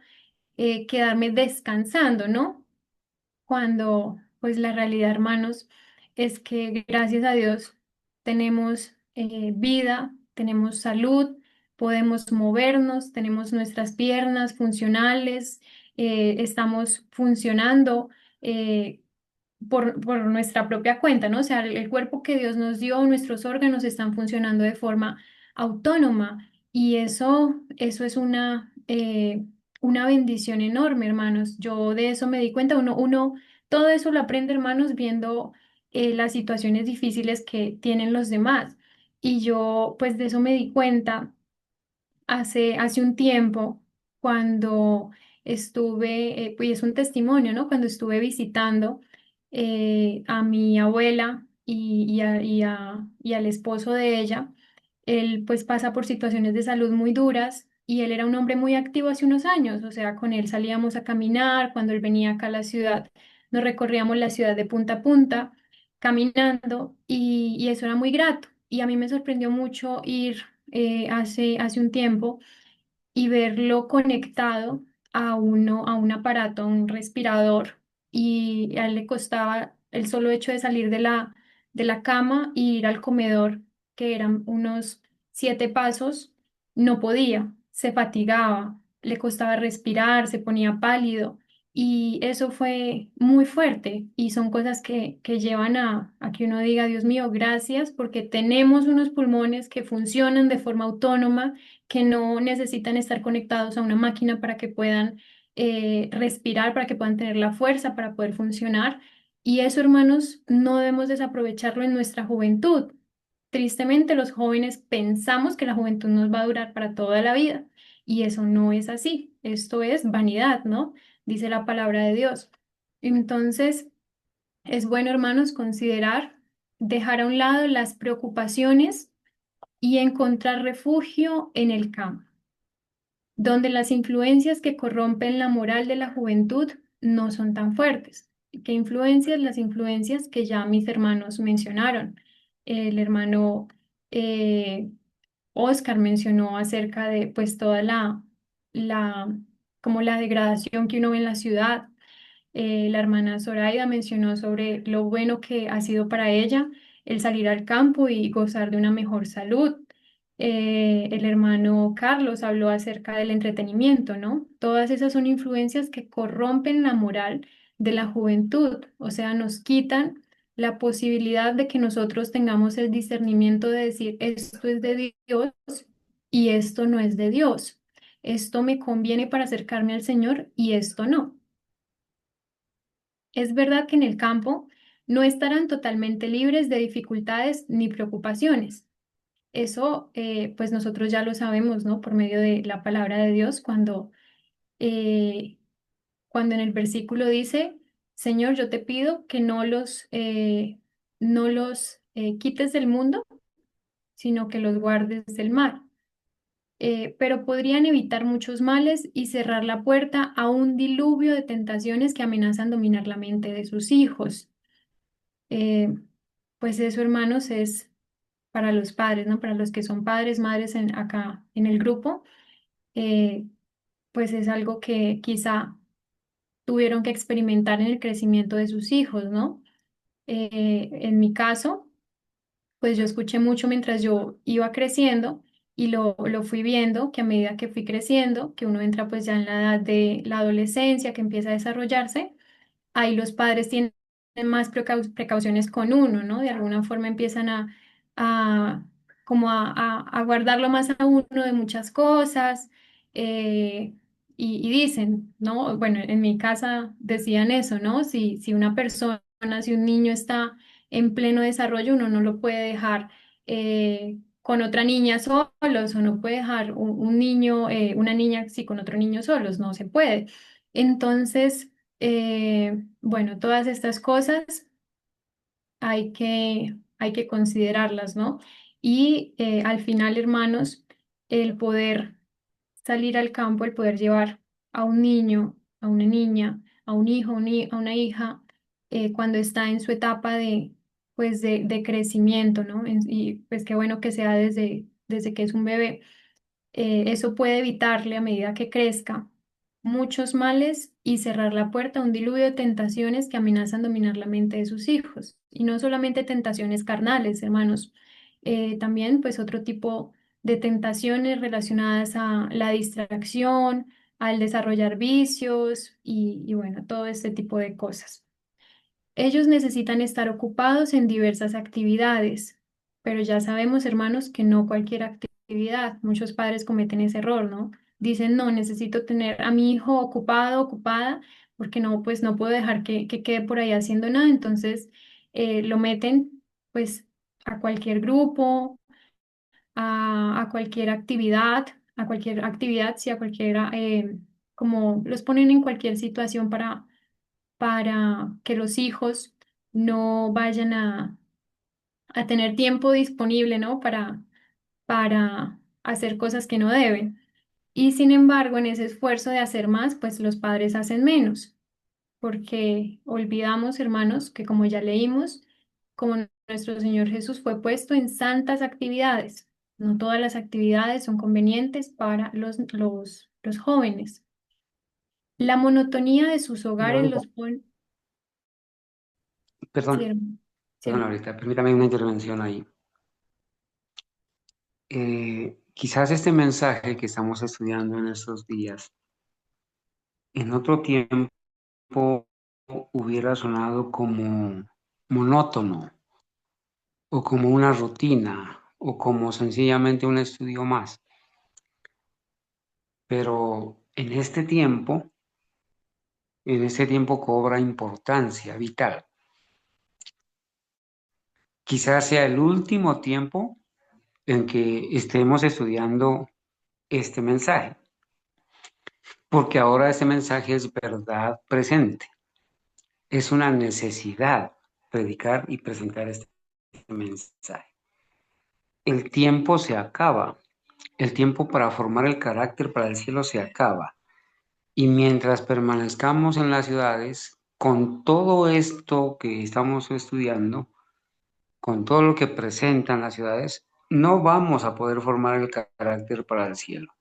quedarme descansando, ¿no? Cuando pues la realidad, hermanos, es que gracias a Dios tenemos vida, tenemos salud, podemos movernos, tenemos nuestras piernas funcionales, estamos funcionando por nuestra propia cuenta, ¿no? O sea, el cuerpo que Dios nos dio, nuestros órganos están funcionando de forma autónoma y eso es una bendición enorme, hermanos. Yo de eso me di cuenta. Todo eso lo aprende, hermanos, viendo las situaciones difíciles que tienen los demás. Y yo, pues, de eso me di cuenta hace un tiempo cuando estuve, pues es un testimonio, ¿no? Cuando estuve visitando a mi abuela y al esposo de ella. Él pues pasa por situaciones de salud muy duras y él era un hombre muy activo hace unos años, o sea, con él salíamos a caminar, cuando él venía acá a la ciudad, nos recorríamos la ciudad de punta a punta caminando y eso era muy grato. Y a mí me sorprendió mucho ir hace un tiempo y verlo conectado a un aparato, a un respirador, y a él le costaba el solo hecho de salir de la cama e ir al comedor, que eran unos 7 pasos, no podía, se fatigaba, le costaba respirar, se ponía pálido. Y eso fue muy fuerte y son cosas que llevan a que uno diga, Dios mío, gracias porque tenemos unos pulmones que funcionan de forma autónoma, que no necesitan estar conectados a una máquina para que puedan respirar, para que puedan tener la fuerza para poder funcionar. Y eso, hermanos, no debemos desaprovecharlo en nuestra juventud. Tristemente, los jóvenes pensamos que la juventud nos va a durar para toda la vida y eso no es así. Esto es vanidad, ¿no? Dice la palabra de Dios. Entonces, es bueno, hermanos, considerar dejar a un lado las preocupaciones y encontrar refugio en el campo, donde las influencias que corrompen la moral de la juventud no son tan fuertes. ¿Qué influencias? Las influencias que ya mis hermanos mencionaron. El hermano eh, Oscar mencionó acerca de pues toda la, como la degradación que uno ve en la ciudad. La hermana Zoraida mencionó sobre lo bueno que ha sido para ella el salir al campo y gozar de una mejor salud. El hermano Carlos habló acerca del entretenimiento, ¿no? Todas esas son influencias que corrompen la moral de la juventud, o sea, nos quitan la posibilidad de que nosotros tengamos el discernimiento de decir esto es de Dios y esto no es de Dios. Esto me conviene para acercarme al Señor y esto no. Es verdad que en el campo no estarán totalmente libres de dificultades ni preocupaciones. Eso, pues nosotros ya lo sabemos, ¿no? Por medio de la palabra de Dios, eh, cuando en el versículo dice, Señor, yo te pido que no los quites del mundo, sino que los guardes del mal. Pero podrían evitar muchos males y cerrar la puerta a un diluvio de tentaciones que amenazan dominar la mente de sus hijos. Eh, pues eso, hermanos, es para los padres, ¿no? Para los que son padres, madres acá en el grupo, eh, pues es algo que quizá tuvieron que experimentar en el crecimiento de sus hijos, ¿no? En mi caso, pues yo escuché mucho mientras yo iba creciendo y lo fui viendo, que a medida que fui creciendo, que uno entra pues ya en la edad de la adolescencia, que empieza a desarrollarse, ahí los padres tienen más precauciones con uno, ¿no? De alguna forma empiezan a como a guardarlo más a uno de muchas cosas eh, y dicen, ¿no? Bueno, en mi casa decían eso, ¿no? Si una persona, si un niño está en pleno desarrollo, uno no lo puede dejar con otra niña solos o no puede dejar un niño, una niña, sí, con otro niño solos, no se puede. Entonces, bueno, todas estas cosas hay que considerarlas, ¿no? Y al final, hermanos, el poder salir al campo, el poder llevar a un niño, a una niña, a un hijo, a una hija, cuando está en su etapa pues de crecimiento, ¿no? Y pues qué bueno que sea desde que es un bebé. Eso puede evitarle a medida que crezca muchos males y cerrar la puerta a un diluvio de tentaciones que amenazan dominar la mente de sus hijos. Y no solamente tentaciones carnales, hermanos, también pues otro tipo de tentaciones relacionadas a la distracción, al desarrollar vicios y bueno, todo este tipo de cosas. Ellos necesitan estar ocupados en diversas actividades, pero ya sabemos, hermanos, que no cualquier actividad. Muchos padres cometen ese error, ¿no? Dicen, no, necesito tener a mi hijo ocupado, ocupada, porque no, pues no puedo dejar que quede por ahí haciendo nada. Entonces, lo meten, pues, a cualquier grupo, a cualquier actividad, sí, a cualquiera, como los ponen en cualquier situación para que los hijos no vayan a tener tiempo disponible, ¿no? Para hacer cosas que no deben. Y sin embargo, en ese esfuerzo de hacer más, pues los padres hacen menos, porque olvidamos, hermanos, que como ya leímos, como nuestro Señor Jesús fue puesto en santas actividades. No todas las actividades son convenientes para los jóvenes. La monotonía de sus
Y
hogares
ahorita,
los pone...
perdón,
Sí, hermano. Sí,
perdón,
hermano.
ahorita, permítame una intervención ahí. Quizás este mensaje que estamos estudiando en estos días, en otro tiempo hubiera sonado como monótono o como una rutina o como sencillamente un estudio más. Pero en este tiempo cobra importancia vital. Quizás sea el último tiempo en que estemos estudiando este mensaje, porque ahora este mensaje es verdad presente. Es una necesidad predicar y presentar este mensaje. El tiempo se acaba. El tiempo para formar el carácter para el cielo se acaba. Y mientras permanezcamos en las ciudades, con todo esto que estamos estudiando, con todo lo que presentan las ciudades, no vamos a poder formar el carácter para el cielo.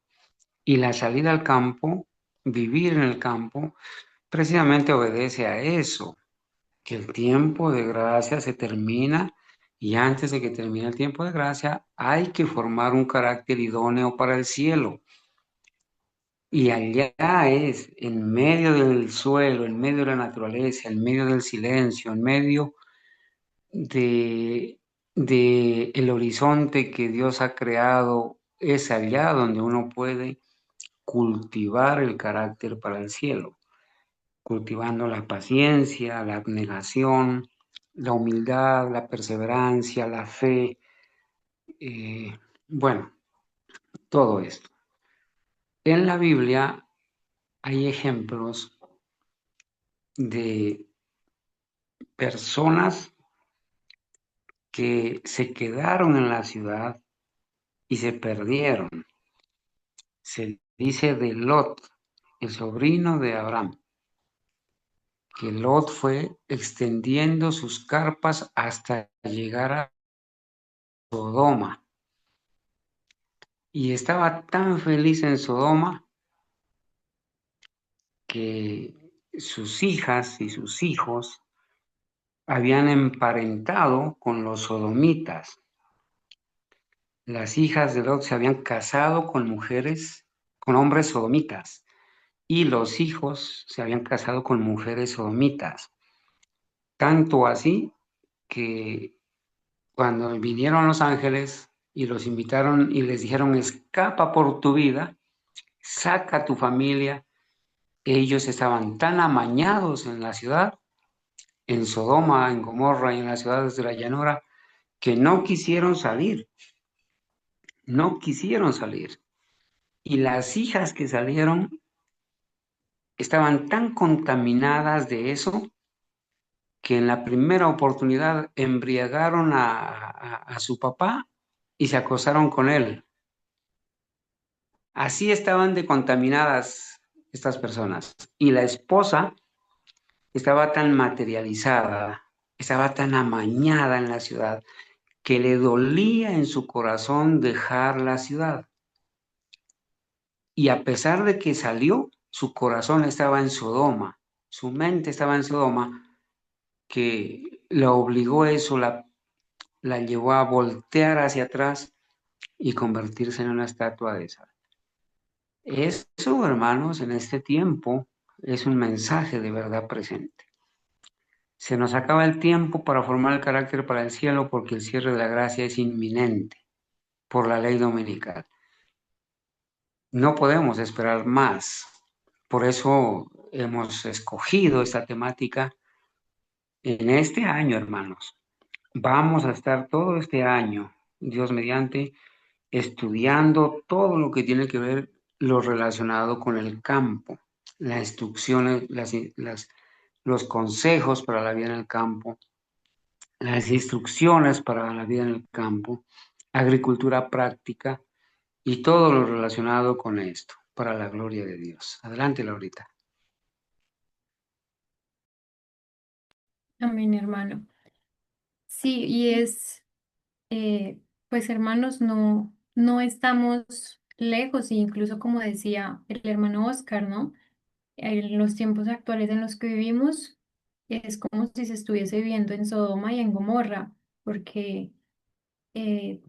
Y la salida al campo, vivir en el campo, precisamente obedece a eso, que el tiempo de gracia se termina y antes de que termine el tiempo de gracia hay que formar un carácter idóneo para el cielo. Y allá es, en medio del suelo, en medio de la naturaleza, en medio del silencio, en medio de, de el horizonte que Dios ha creado, es allá donde uno puede cultivar el carácter para el cielo, cultivando la paciencia, la abnegación, la humildad, la perseverancia, la fe, bueno, todo esto. En la Biblia hay ejemplos de personas que se quedaron en la ciudad y se perdieron. Se dice de Lot, el sobrino de Abraham, que Lot fue extendiendo sus carpas hasta llegar a Sodoma. Y estaba tan feliz en Sodoma que sus hijas y sus hijos habían emparentado con los sodomitas. Las hijas de Lot se habían casado con mujeres, con hombres sodomitas, y los hijos se habían casado con mujeres sodomitas. Tanto así que cuando vinieron los ángeles y los invitaron y les dijeron, escapa por tu vida, saca a tu familia, ellos estaban tan amañados en la ciudad, en Sodoma, en Gomorra y en las ciudades de la llanura, que no quisieron salir, no quisieron salir. Y las hijas que salieron estaban tan contaminadas de eso que en la primera oportunidad embriagaron a su papá y se acostaron con él. Así estaban de contaminadas estas personas. Y la esposa estaba tan materializada, estaba tan amañada en la ciudad, que le dolía en su corazón dejar la ciudad. Y a pesar de que salió, su corazón estaba en Sodoma, su mente estaba en Sodoma, que la obligó eso, la llevó a voltear hacia atrás y convertirse en una estatua de sal. Eso, hermanos, en este tiempo es un mensaje de verdad presente. Se nos acaba el tiempo para formar el carácter para el cielo porque el cierre de la gracia es inminente por la ley dominical. No podemos esperar más. Por eso hemos escogido esta temática en este año, hermanos. Vamos a estar todo este año, Dios mediante, estudiando todo lo que tiene que ver lo relacionado con el campo, las instrucciones, los consejos para la vida en el campo, las instrucciones para la vida en el campo, agricultura práctica y todo lo relacionado con esto, para la gloria de Dios. Adelante, Laurita.
Amén, hermano. Sí, y pues hermanos, no estamos lejos, e incluso como decía el hermano Oscar, ¿no? En los tiempos actuales en los que vivimos, es como si se estuviese viviendo en Sodoma y en Gomorra, porque eh,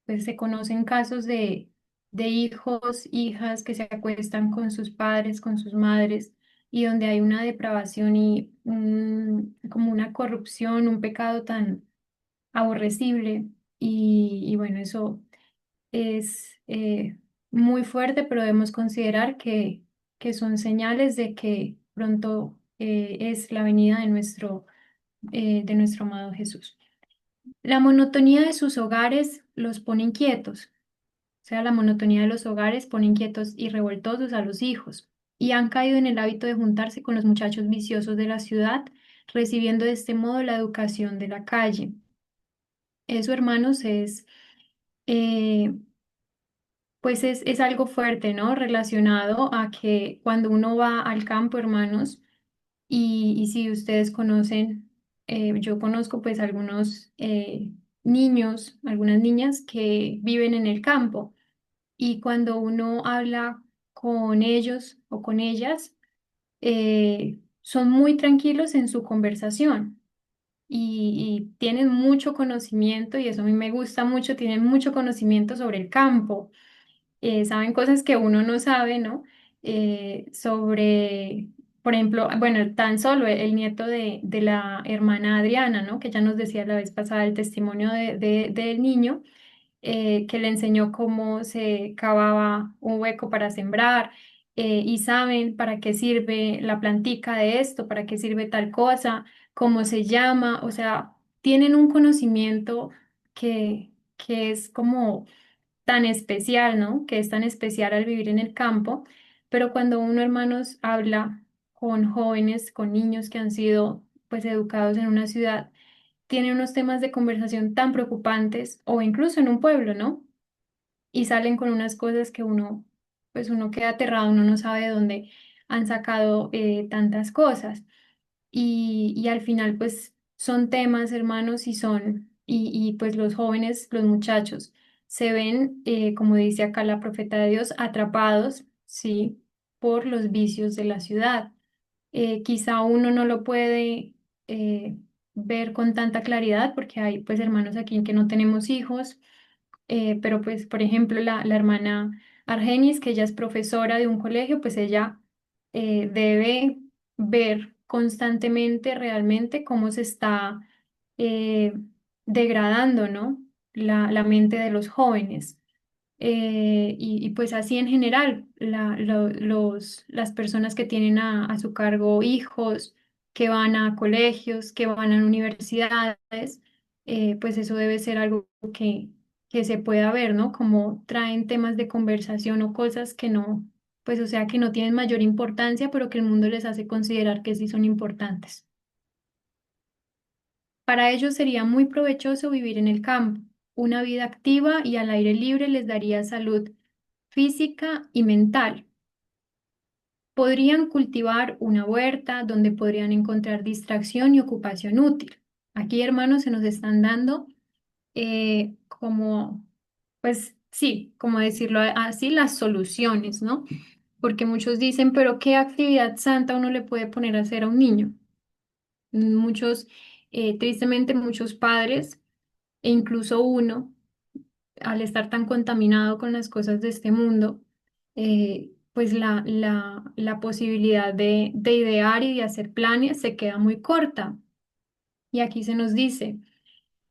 pues se conocen casos de hijos, hijas que se acuestan con sus padres, con sus madres, y donde hay una depravación y como una corrupción, un pecado tan aborrecible. Y bueno, eso es muy fuerte, pero debemos considerar que son señales de que pronto es la venida de nuestro amado Jesús. La monotonía de sus hogares los pone inquietos, o sea, la monotonía de los hogares pone inquietos y revoltosos a los hijos, y han caído en el hábito de juntarse con los muchachos viciosos de la ciudad, recibiendo de este modo la educación de la calle. Eso, hermanos, eh, pues es algo fuerte, ¿no? Relacionado a que cuando uno va al campo, hermanos, y si ustedes conocen, yo conozco pues algunos niños, algunas niñas que viven en el campo, y cuando uno habla con ellos o con ellas, son muy tranquilos en su conversación y tienen mucho conocimiento, y eso a mí me gusta mucho, tienen mucho conocimiento sobre el campo. Saben cosas que uno no sabe, ¿no? Sobre, por ejemplo, bueno, tan solo el nieto de la hermana Adriana, ¿no? Que ya nos decía la vez pasada el testimonio del niño, que le enseñó cómo se cavaba un hueco para sembrar, y saben para qué sirve la plantica de esto, para qué sirve tal cosa, cómo se llama, o sea, tienen un conocimiento que es como tan especial, ¿no? Que es tan especial al vivir en el campo, pero cuando uno, hermanos, habla con jóvenes, con niños que han sido pues educados en una ciudad, tienen unos temas de conversación tan preocupantes, o incluso en un pueblo, ¿no? Y salen con unas cosas que uno, pues uno queda aterrado, uno no sabe de dónde han sacado tantas cosas. Y al final, pues son temas, hermanos, y pues los jóvenes, los muchachos, se ven, como dice acá la profeta de Dios, atrapados, ¿sí? Por los vicios de la ciudad. Quizá uno no lo puede ver con tanta claridad porque hay, pues, hermanos aquí en que no tenemos hijos, pero pues, por ejemplo, la hermana Argenis, que ella es profesora de un colegio, pues ella debe ver constantemente realmente cómo se está eh, degradando, ¿no? La mente de los jóvenes. Y pues así en general, las personas que tienen a su cargo hijos, que van a colegios, que van a universidades, pues eso debe ser algo que se pueda ver, ¿no? Como traen temas de conversación o cosas que no, pues o sea, que no tienen mayor importancia, pero que el mundo les hace considerar que sí son importantes. Para ellos sería muy provechoso vivir en el campo. Una vida activa y al aire libre les daría salud física y mental. Podrían cultivar una huerta donde podrían encontrar distracción y ocupación útil. Aquí, hermanos, se nos están dando como, pues sí, como decirlo así, las soluciones, ¿no? Porque muchos dicen, pero ¿qué actividad santa uno le puede poner a hacer a un niño? Muchos, tristemente, muchos padres, e incluso uno, al estar tan contaminado con las cosas de este mundo, pues la posibilidad de idear y de hacer planes se queda muy corta. Y aquí se nos dice,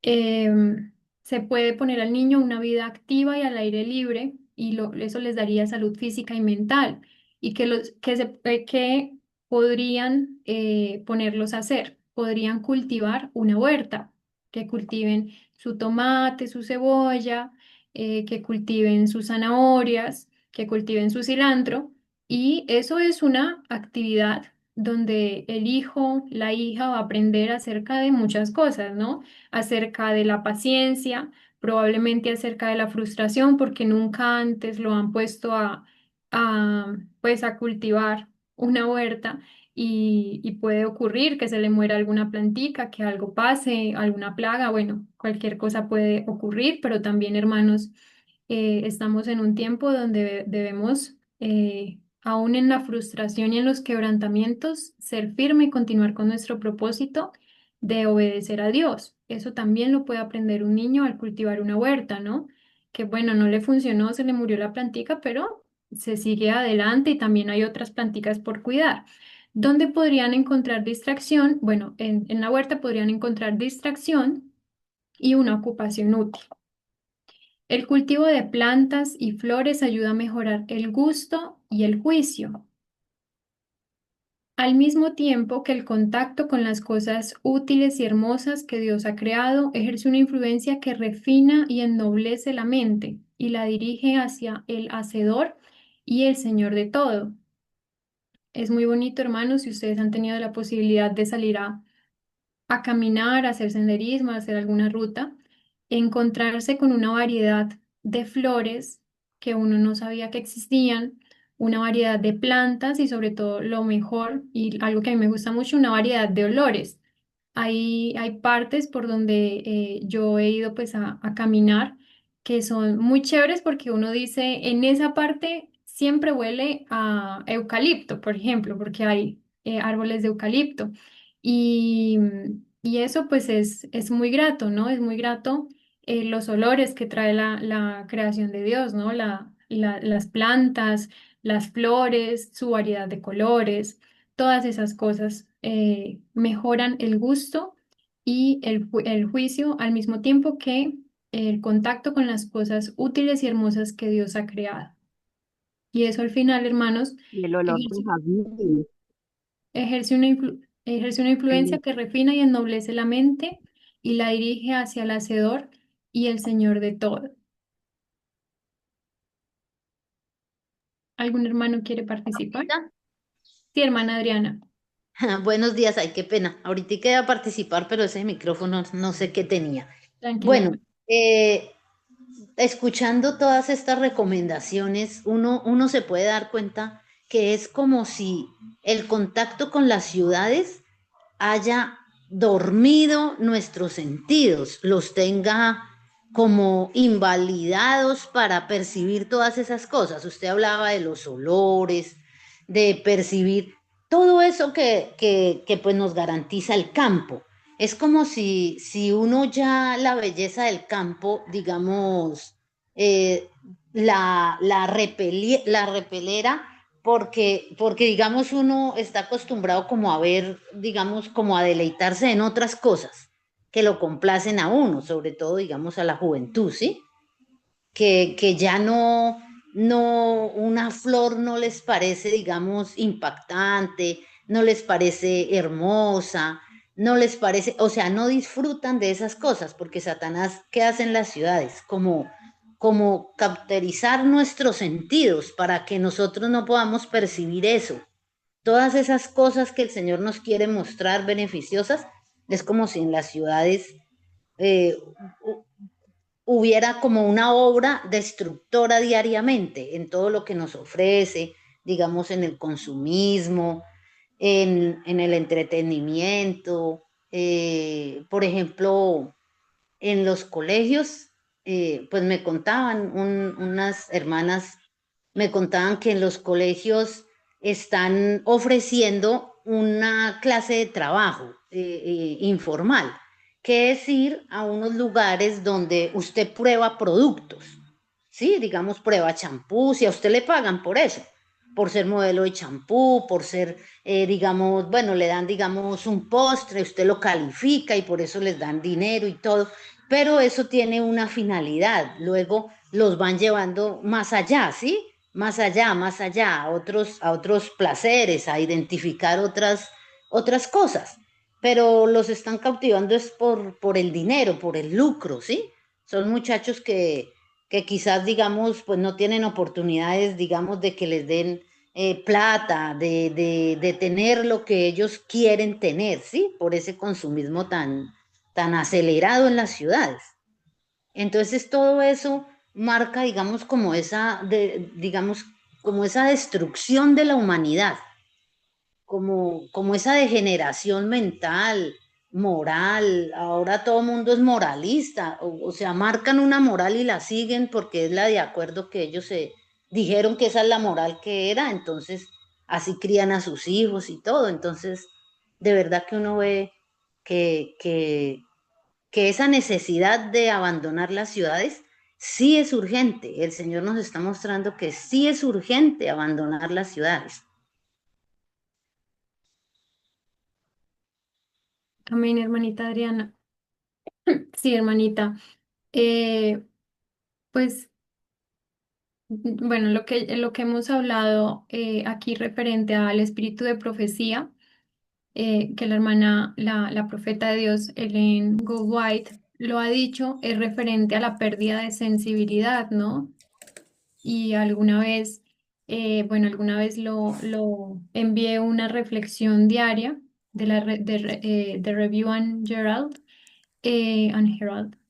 se puede poner al niño una vida activa y al aire libre, y eso les daría salud física y mental, y que podrían ponerlos a hacer. Podrían cultivar una huerta, que cultiven su tomate, su cebolla, que cultiven sus zanahorias, que cultiven su cilantro, y eso es una actividad donde el hijo, la hija va a aprender acerca de muchas cosas, ¿no? Acerca de la paciencia, probablemente acerca de la frustración, porque nunca antes lo han puesto pues a cultivar una huerta, y puede ocurrir que se le muera alguna plantica, que algo pase, alguna plaga, bueno, cualquier cosa puede ocurrir, pero también, hermanos, estamos en un tiempo donde debemos, aún en la frustración y en los quebrantamientos, ser firme y continuar con nuestro propósito de obedecer a Dios. Eso también lo puede aprender un niño al cultivar una huerta, ¿no? Que bueno, no le funcionó, se le murió la plantica, pero se sigue adelante y también hay otras planticas por cuidar. ¿Dónde podrían encontrar distracción? Bueno, en la huerta podrían encontrar distracción y una ocupación útil. El cultivo de plantas y flores ayuda a mejorar el gusto y el juicio, al mismo tiempo que el contacto con las cosas útiles y hermosas que Dios ha creado ejerce una influencia que refina y ennoblece la mente y la dirige hacia el Hacedor y el Señor de todo. Es muy bonito, hermanos, si ustedes han tenido la posibilidad de salir a caminar, a hacer senderismo, a hacer alguna ruta, encontrarse con una variedad de flores que uno no sabía que existían, una variedad de plantas y sobre todo lo mejor y algo que a mí me gusta mucho, una variedad de olores. Hay partes por donde yo he ido pues a caminar que son muy chéveres porque uno dice, en esa parte siempre huele a eucalipto, por ejemplo, porque hay árboles de eucalipto. Y, y eso pues es muy grato, ¿no? Es muy grato los olores que trae la creación de Dios, ¿no? Las plantas, las flores, su variedad de colores, todas esas cosas mejoran el gusto y el juicio al mismo tiempo que el contacto con las cosas útiles y hermosas que Dios ha creado. Y eso al final, hermanos,
Y el olor de
ejerce,
jazmín.
ejerce una influencia que refina y ennoblece la mente y la dirige hacia el Hacedor y el Señor de todo. ¿Algún hermano quiere participar?
Ahorita,
Sí, hermana Adriana,
buenos días, ay, qué pena. Ahorita quería participar, pero ese micrófono no sé qué tenía.
tranquila,
Bueno,
hermana.
escuchando todas estas recomendaciones, uno se puede dar cuenta que es como si el contacto con las ciudades haya dormido nuestros sentidos, los tenga como invalidados para percibir todas esas cosas. Usted hablaba de los olores, de percibir todo eso que pues nos garantiza el campo. Es como si uno ya la belleza del campo, digamos, eh, la repelera porque, digamos, uno está acostumbrado como a ver, digamos, como a deleitarse en otras cosas que lo complacen a uno, sobre todo, digamos, a la juventud, ¿sí? Que ya una flor no les parece, digamos, impactante, no les parece hermosa, no les parece, o sea, no disfrutan de esas cosas, porque Satanás, ¿qué hace en las ciudades? Como cauterizar nuestros sentidos para que nosotros no podamos percibir eso. Todas esas cosas que el Señor nos quiere mostrar beneficiosas, es como si en las ciudades eh, hubiera como una obra destructora diariamente en todo lo que nos ofrece, digamos, en el consumismo, en el entretenimiento, por ejemplo, en los colegios, pues me contaban, unas hermanas me contaban que en los colegios están ofreciendo una clase de trabajo informal, que es ir a unos lugares donde usted prueba productos, ¿sí? Digamos, prueba champú, si a usted le pagan por eso, por ser modelo de champú, por ser, digamos, bueno, le dan, digamos, un postre, usted lo califica y por eso les dan dinero y todo, pero eso tiene una finalidad, luego los van llevando más allá, ¿sí? Más allá, a otros placeres, a identificar otras cosas, pero los están cautivando es por el dinero, por el lucro, ¿sí? Son muchachos que quizás, digamos, pues no tienen oportunidades, digamos, de que les den plata, de tener lo que ellos quieren tener, ¿sí? Por ese consumismo tan acelerado en las ciudades. Entonces todo eso marca, digamos, digamos, como esa destrucción de la humanidad, como esa degeneración mental, moral. Ahora todo el mundo es moralista, o sea, marcan una moral y la siguen porque es la de acuerdo que ellos se dijeron que esa es la moral que era, entonces así crían a sus hijos y todo. Entonces, de verdad que uno ve que, que, que esa necesidad de abandonar las ciudades sí es urgente. El Señor nos está mostrando que sí es urgente abandonar las ciudades.
Amén, hermanita Adriana. Sí, hermanita. Eh, pues bueno, lo que hemos hablado aquí referente al espíritu de profecía, que la hermana, la profeta de Dios, Ellen Goldwhite, lo ha dicho, es referente a la pérdida de sensibilidad, ¿no? Y alguna vez lo envié una reflexión diaria de Review and Herald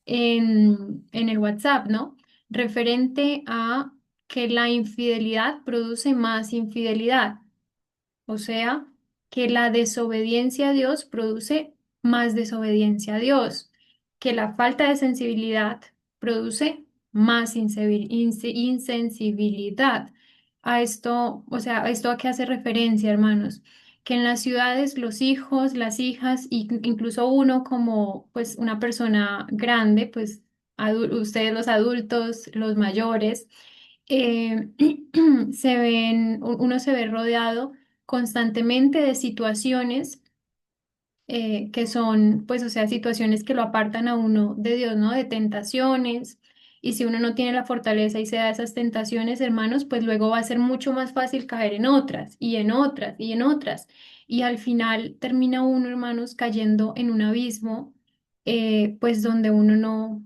en el WhatsApp, ¿no? Referente a que la infidelidad produce más infidelidad, o sea, que la desobediencia a Dios produce más desobediencia a Dios, que la falta de sensibilidad produce más insensibilidad. a esto, o sea, a esto a qué hace referencia, hermanos, que en las ciudades los hijos, las hijas, y incluso uno como pues una persona grande, pues ustedes los adultos, los mayores, eh, uno se ve rodeado constantemente de situaciones que son, pues, o sea, situaciones que lo apartan a uno de Dios, ¿no? De tentaciones. Y si uno no tiene la fortaleza y se da esas tentaciones, hermanos, pues luego va a ser mucho más fácil caer en otras y en otras y en otras. Y al final termina uno, hermanos, cayendo en un abismo, pues donde uno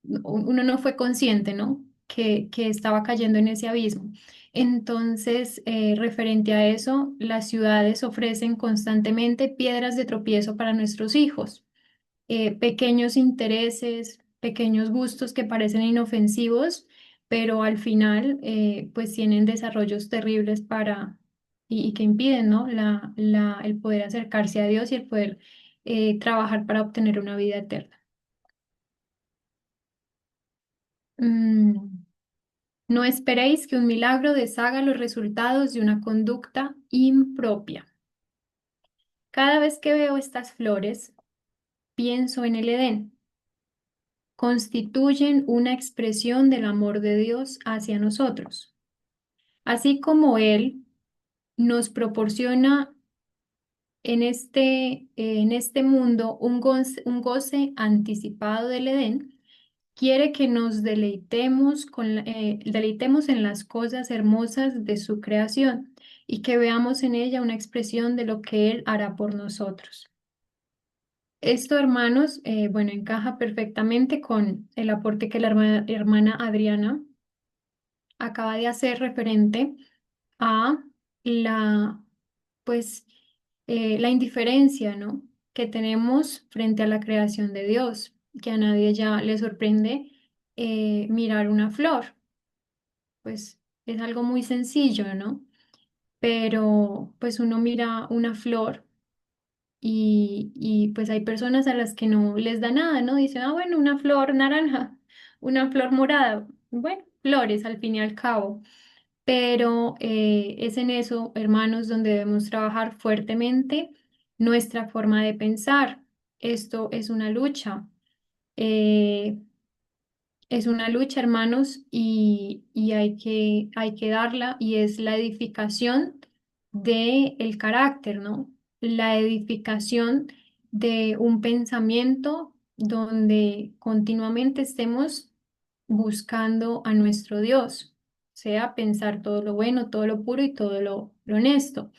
no fue consciente, ¿no? Que estaba cayendo en ese abismo. Entonces, referente a eso, las ciudades ofrecen constantemente piedras de tropiezo para nuestros hijos, pequeños intereses, pequeños gustos que parecen inofensivos, pero al final, pues tienen desarrollos terribles y que impiden, ¿no? El poder acercarse a Dios y el poder trabajar para obtener una vida eterna. Mm, No esperéis que un milagro deshaga los resultados de una conducta impropia. Cada vez que veo estas flores, pienso en el Edén. Constituyen una expresión del amor de Dios hacia nosotros. Así como Él nos proporciona en este mundo un goce anticipado del Edén, quiere que nos deleitemos en las cosas hermosas de su creación y que veamos en ella una expresión de lo que Él hará por nosotros. Esto, hermanos, bueno, encaja perfectamente con el aporte que la hermana Adriana acaba de hacer referente a la, pues, la indiferencia, ¿no? Que tenemos frente a la creación de Dios, que a nadie ya le sorprende mirar una flor, pues es algo muy sencillo, ¿no? Pero pues uno mira una flor y pues hay personas a las que no les da nada, ¿no? Dicen, ah, bueno, una flor naranja, una flor morada, bueno, flores al fin y al cabo. Pero es en eso, hermanos, donde debemos trabajar fuertemente nuestra forma de pensar. Esto es una lucha. eh, es una lucha, hermanos, y hay que darla, y es la edificación del carácter, ¿no? La edificación de un pensamiento donde continuamente estemos buscando a nuestro Dios, sea pensar todo lo bueno, todo lo puro y todo lo honesto.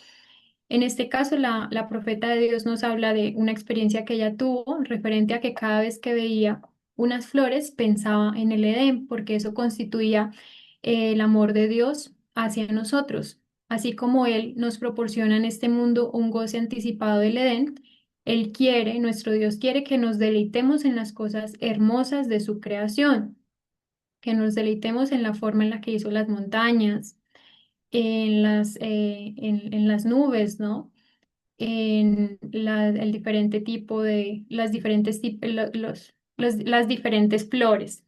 En este caso, la profeta de Dios nos habla de una experiencia que ella tuvo referente a que cada vez que veía unas flores pensaba en el Edén, porque eso constituía el amor de Dios hacia nosotros. Así como Él nos proporciona en este mundo un goce anticipado del Edén, Él quiere, nuestro Dios quiere que nos deleitemos en las cosas hermosas de su creación, que nos deleitemos en la forma en la que hizo las montañas, en las nubes, ¿no? El diferente tipo de, las diferentes, las diferentes flores,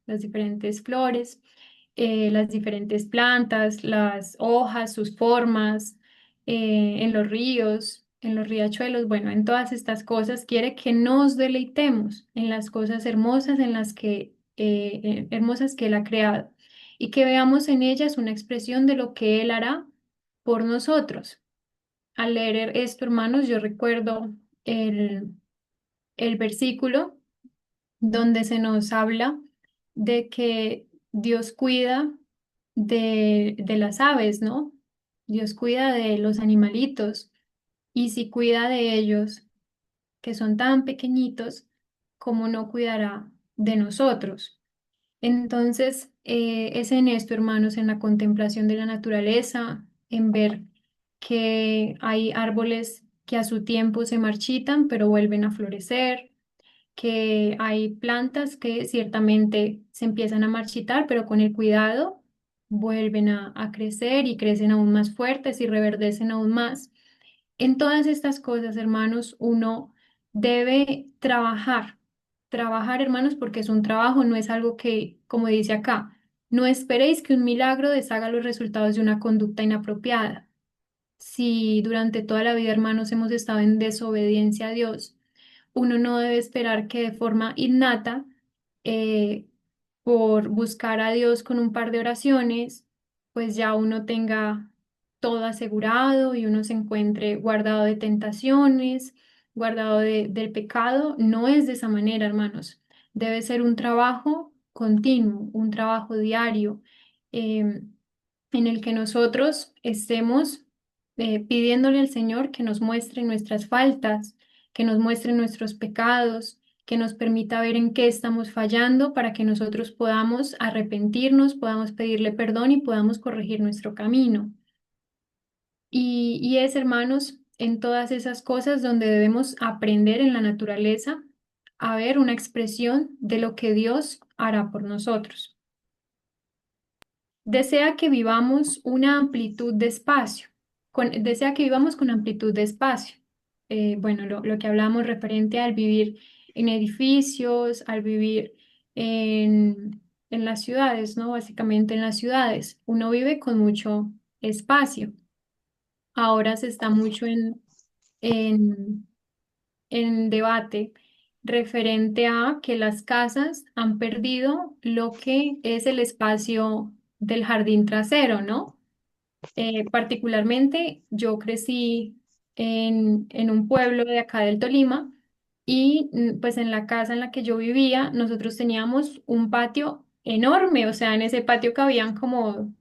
las diferentes plantas, las hojas, sus formas, en los ríos, en los riachuelos, bueno, en todas estas cosas, quiere que nos deleitemos en las cosas hermosas hermosas que Él ha creado y que veamos en ellas una expresión de lo que Él hará por nosotros. Al leer esto, hermanos, yo recuerdo el, el versículo donde se nos habla de que Dios cuida de las aves, ¿no? Dios cuida de los animalitos y si cuida de ellos, que son tan pequeñitos, ¿cómo no cuidará de nosotros? Entonces, es en esto, hermanos, en la contemplación de la naturaleza, en ver que hay árboles que a su tiempo se marchitan, pero vuelven a florecer, que hay plantas que ciertamente se empiezan a marchitar, pero con el cuidado vuelven a crecer y crecen aún más fuertes y reverdecen aún más. En todas estas cosas, hermanos, uno debe trabajar, hermanos, porque es un trabajo, no es algo que, como dice acá, No esperéis que un milagro deshaga los resultados de una conducta inapropiada. Si durante toda la vida, hermanos, hemos estado en desobediencia a Dios, uno no debe esperar que de forma innata, eh, por buscar a Dios con un par de oraciones, pues ya uno tenga todo asegurado y uno se encuentre guardado de tentaciones, guardado del pecado. No es de esa manera, hermanos. Debe ser un trabajo continuo, un trabajo diario, em, en el que nosotros estemos pidiéndole al Señor que nos muestre nuestras faltas, que nos muestre nuestros pecados, que nos permita ver en qué estamos fallando para que nosotros podamos arrepentirnos, podamos pedirle perdón y podamos corregir nuestro camino. Y es, hermanos, en todas esas cosas donde debemos aprender en la naturaleza a ver una expresión de lo que Dios hará por nosotros. Desea que vivamos una amplitud de espacio, desea que vivamos con amplitud de espacio. Bueno, lo que hablamos referente al vivir en edificios, al vivir en las ciudades, ¿no? Básicamente en las ciudades. Uno vive con mucho espacio. Ahora se está mucho en, en debate referente a que las casas han perdido lo que es el espacio del jardín trasero, ¿no? Particularmente yo crecí en un pueblo de acá del Tolima y pues en la casa en la que yo vivía nosotros teníamos un patio enorme, o sea, en ese patio cabían como,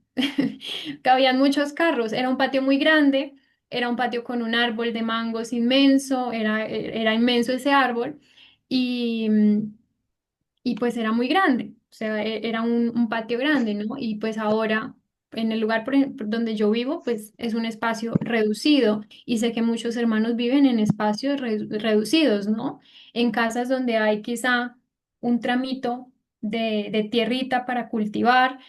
cabían muchos carros, era un patio muy grande, era un patio con un árbol de mangos inmenso, era inmenso ese árbol y, y pues era muy grande, o sea, era un patio grande, ¿no? Y pues ahora, en el lugar por ejemplo, donde yo vivo, pues es un espacio reducido y sé que muchos hermanos viven en espacios reducidos, ¿no? En casas donde hay quizá un tramito de tierrita para cultivar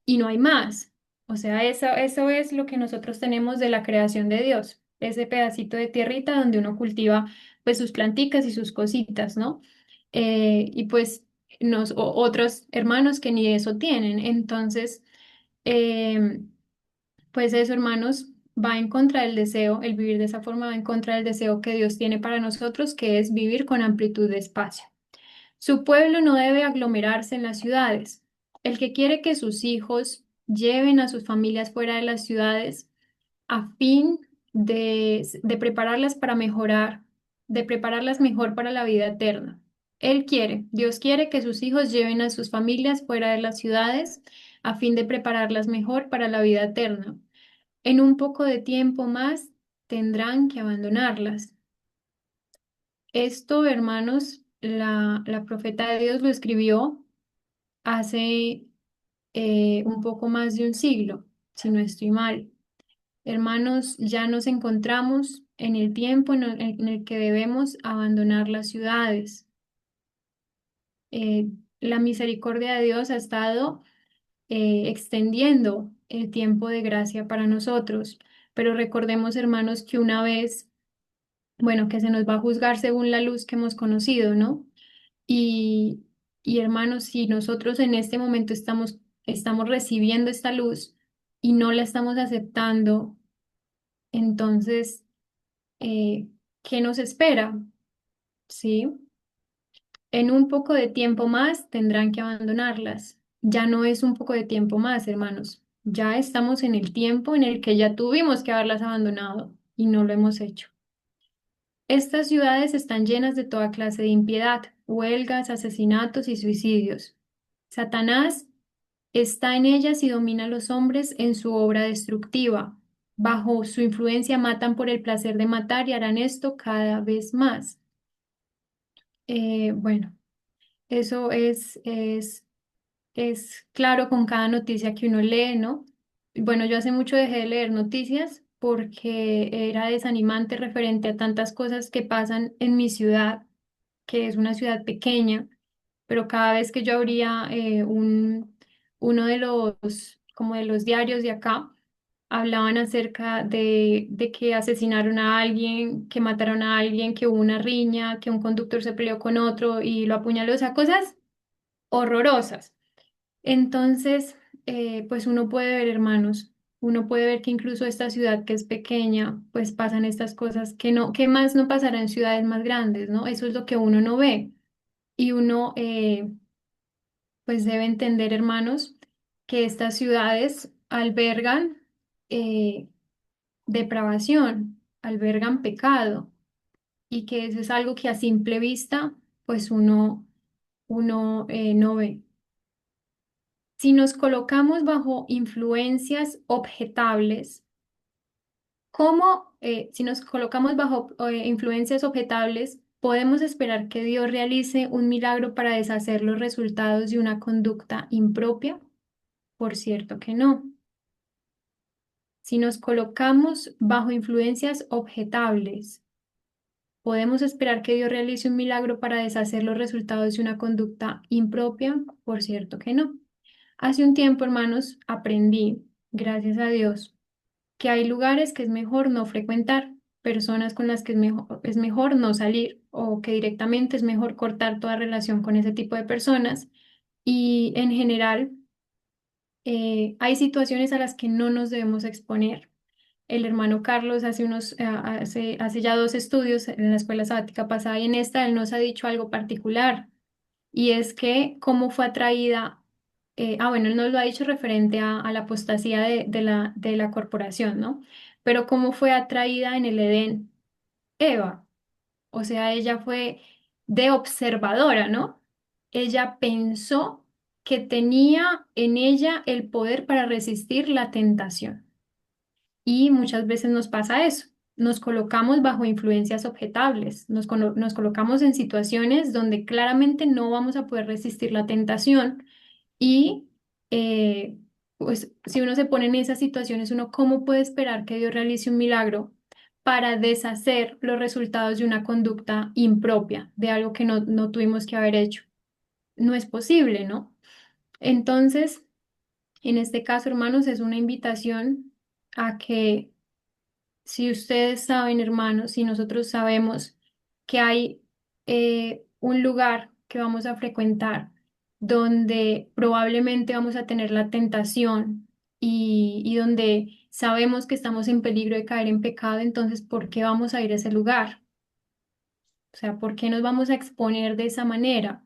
y no hay más. O sea, eso es lo que nosotros tenemos de la creación de Dios, ese pedacito de tierrita donde uno cultiva pues sus planticas y sus cositas, ¿no? Y pues otros hermanos que ni eso tienen. Entonces, em, pues eso, hermanos, va en contra del deseo, el vivir de esa forma va en contra del deseo que Dios tiene para nosotros, que es vivir con amplitud de espacio. Su pueblo no debe aglomerarse en las ciudades. El que quiere que sus hijos lleven a sus familias fuera de las ciudades a fin de prepararlas para mejorar, de prepararlas mejor para la vida eterna. Dios quiere que sus hijos lleven a sus familias fuera de las ciudades a fin de prepararlas mejor para la vida eterna. En un poco de tiempo más tendrán que abandonarlas. Esto, hermanos, la profeta de Dios lo escribió hace un poco más de un siglo, si no estoy mal. Hermanos, ya nos encontramos en el tiempo en el que debemos abandonar las ciudades. La misericordia de Dios ha estado extendiendo el tiempo de gracia para nosotros, pero recordemos, hermanos, que una vez, bueno, que se nos va a juzgar según la luz que hemos conocido, ¿no? Y, y hermanos, si nosotros en este momento estamos recibiendo esta luz y no la estamos aceptando, entonces, eh, ¿qué nos espera? ¿Sí? En un poco de tiempo más tendrán que abandonarlas. Ya no es un poco de tiempo más, hermanos. Ya estamos en el tiempo en el que ya tuvimos que haberlas abandonado y no lo hemos hecho. Estas ciudades están llenas de toda clase de impiedad, huelgas, asesinatos y suicidios. Satanás está en ellas y domina a los hombres en su obra destructiva. Bajo su influencia matan por el placer de matar y harán esto cada vez más. Bueno, eso es claro con cada noticia que uno lee, ¿no? Bueno, yo hace mucho dejé de leer noticias porque era desanimante referente a tantas cosas que pasan en mi ciudad, que es una ciudad pequeña, pero cada vez que yo abría uno como de los diarios de acá, hablaban acerca de que asesinaron a alguien, que mataron a alguien, que hubo una riña, que un conductor se peleó con otro y lo apuñaló, o sea, cosas horrorosas. Entonces, pues uno puede ver, hermanos, uno puede ver que incluso esta ciudad que es pequeña, pues pasan estas cosas que no, que más no pasará en ciudades más grandes, ¿no? Eso es lo que uno no ve. Y uno, pues debe entender, hermanos, que estas ciudades albergan eh, depravación, albergan pecado, y que eso es algo que a simple vista, pues uno no ve. Si nos colocamos bajo influencias objetables, si nos colocamos bajo influencias objetables, podemos esperar que Dios realice un milagro para deshacer los resultados de una conducta impropia? Por cierto que no. Si nos colocamos bajo influencias objetables, ¿podemos esperar que Dios realice un milagro para deshacer los resultados de una conducta impropia? Por cierto que no. Hace un tiempo, hermanos, aprendí, gracias a Dios, que hay lugares que es mejor no frecuentar, personas con las que es mejor no salir, o que directamente es mejor cortar toda relación con ese tipo de personas. Y en general, hay situaciones a las que no nos debemos exponer. El hermano Carlos hace ya 2 estudios en la escuela sabática pasada, y en esta él nos ha dicho algo particular, y es que cómo fue atraída, bueno, él nos lo ha dicho referente a la apostasía de la corporación, ¿no? Pero cómo fue atraída en el Edén Eva, o sea, ella fue de observadora, ¿no? Ella pensó que tenía en ella el poder para resistir la tentación. Y muchas veces nos pasa eso. Nos colocamos bajo influencias objetables, nos colocamos en situaciones donde claramente no vamos a poder resistir la tentación, y eh, pues si uno se pone en esas situaciones, uno cómo puede esperar que Dios realice un milagro para deshacer los resultados de una conducta impropia, de algo que no tuvimos que haber hecho. No es posible, ¿no? Entonces, en este caso, hermanos, es una invitación a que, si ustedes saben, hermanos, si nosotros sabemos que hay un lugar que vamos a frecuentar donde probablemente vamos a tener la tentación, y donde sabemos que estamos en peligro de caer en pecado, entonces, ¿por qué vamos a ir a ese lugar? O sea, ¿por qué nos vamos a exponer de esa manera?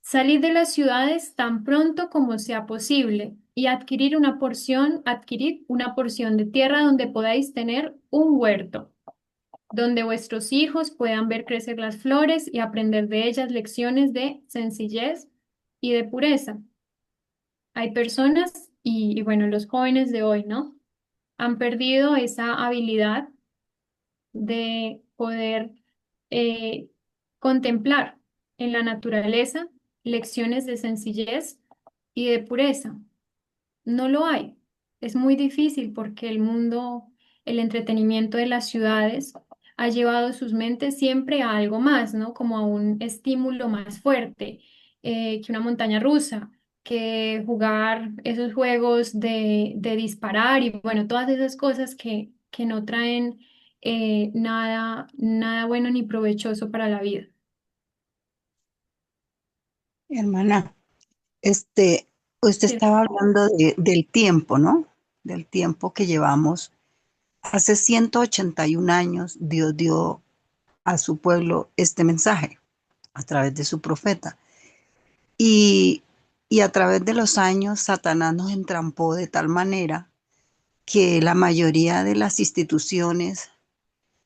Salid de las ciudades tan pronto como sea posible y adquirid una porción de tierra donde podáis tener un huerto, donde vuestros hijos puedan ver crecer las flores y aprender de ellas lecciones de sencillez y de pureza. Hay personas, y bueno, los jóvenes de hoy, ¿no? Han perdido esa habilidad de poder eh, contemplar en la naturaleza lecciones de sencillez y de pureza. No lo hay. Es muy difícil porque el mundo, el entretenimiento de las ciudades ha llevado sus mentes siempre a algo más, ¿no? Como a un estímulo más fuerte, que una montaña rusa, que jugar esos juegos de disparar, y bueno, todas esas cosas que no traen nada bueno ni provechoso para la vida.
Hermana, este, usted
Sí.
estaba hablando del tiempo, ¿no? Del tiempo que llevamos. Hace 181 años Dios dio a su pueblo este mensaje a través de su profeta. Y, y a través de los años Satanás nos entrampó de tal manera que la mayoría de las instituciones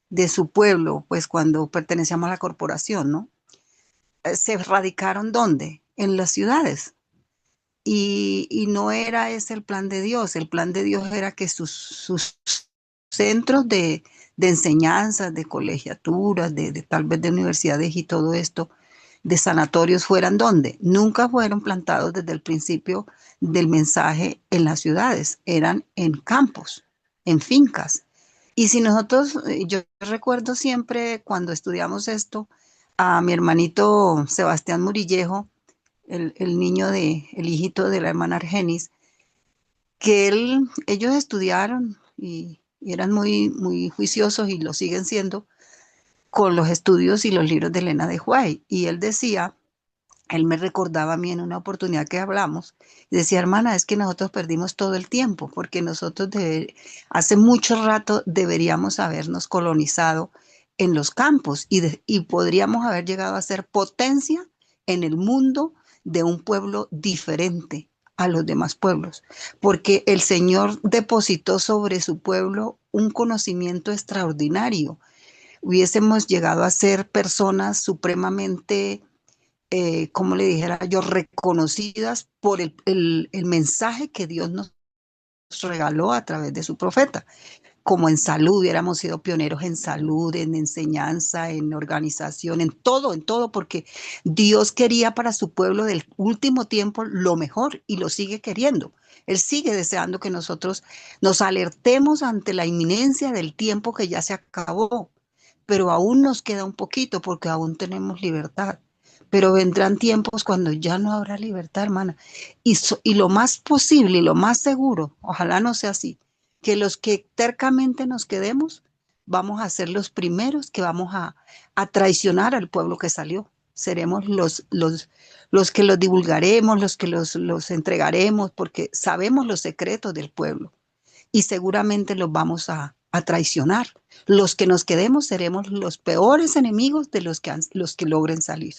de su pueblo, pues cuando pertenecíamos a la corporación, ¿no? Se radicaron ¿dónde? En las ciudades. Y no era ese el plan de Dios. El plan de Dios era que sus centros de enseñanza, de colegiaturas, tal vez de universidades y todo esto, de sanatorios, fueran ¿dónde? Nunca fueron plantados desde el principio del mensaje en las ciudades, eran en campos, en fincas. Y si nosotros, yo recuerdo siempre cuando estudiamos esto, a mi hermanito Sebastián Murillejo, el hijito de la hermana Argenis, que ellos estudiaron y eran muy juiciosos, y lo siguen siendo, con los estudios y los libros de Elena de White. Y él decía él me recordaba a mí en una oportunidad que hablamos, y decía, hermana, es que nosotros perdimos todo el tiempo, porque nosotros hace mucho rato deberíamos habernos colonizado en los campos y podríamos haber llegado a ser potencia en el mundo de un pueblo diferente a los demás pueblos, porque el Señor depositó sobre su pueblo un conocimiento extraordinario. Hubiésemos llegado a ser personas supremamente como le dijera yo, reconocidas por el mensaje que Dios nos regaló a través de su profeta. Como en salud, hubiéramos sido pioneros en salud, en enseñanza, en organización, en todo, porque Dios quería para su pueblo del último tiempo lo mejor y lo sigue queriendo. Él sigue deseando que nosotros nos alertemos ante la inminencia del tiempo que ya se acabó, pero aún nos queda un poquito porque aún tenemos libertad. Pero vendrán tiempos cuando ya no habrá libertad, hermana. Y lo más posible y lo más seguro, ojalá no sea así, que los que tercamente nos quedemos, vamos a ser los primeros que vamos a traicionar al pueblo que salió. Seremos los que los divulgaremos, los que los entregaremos, porque sabemos los secretos del pueblo y seguramente los vamos a traicionar. Los que nos quedemos seremos los peores enemigos de los que logren salir.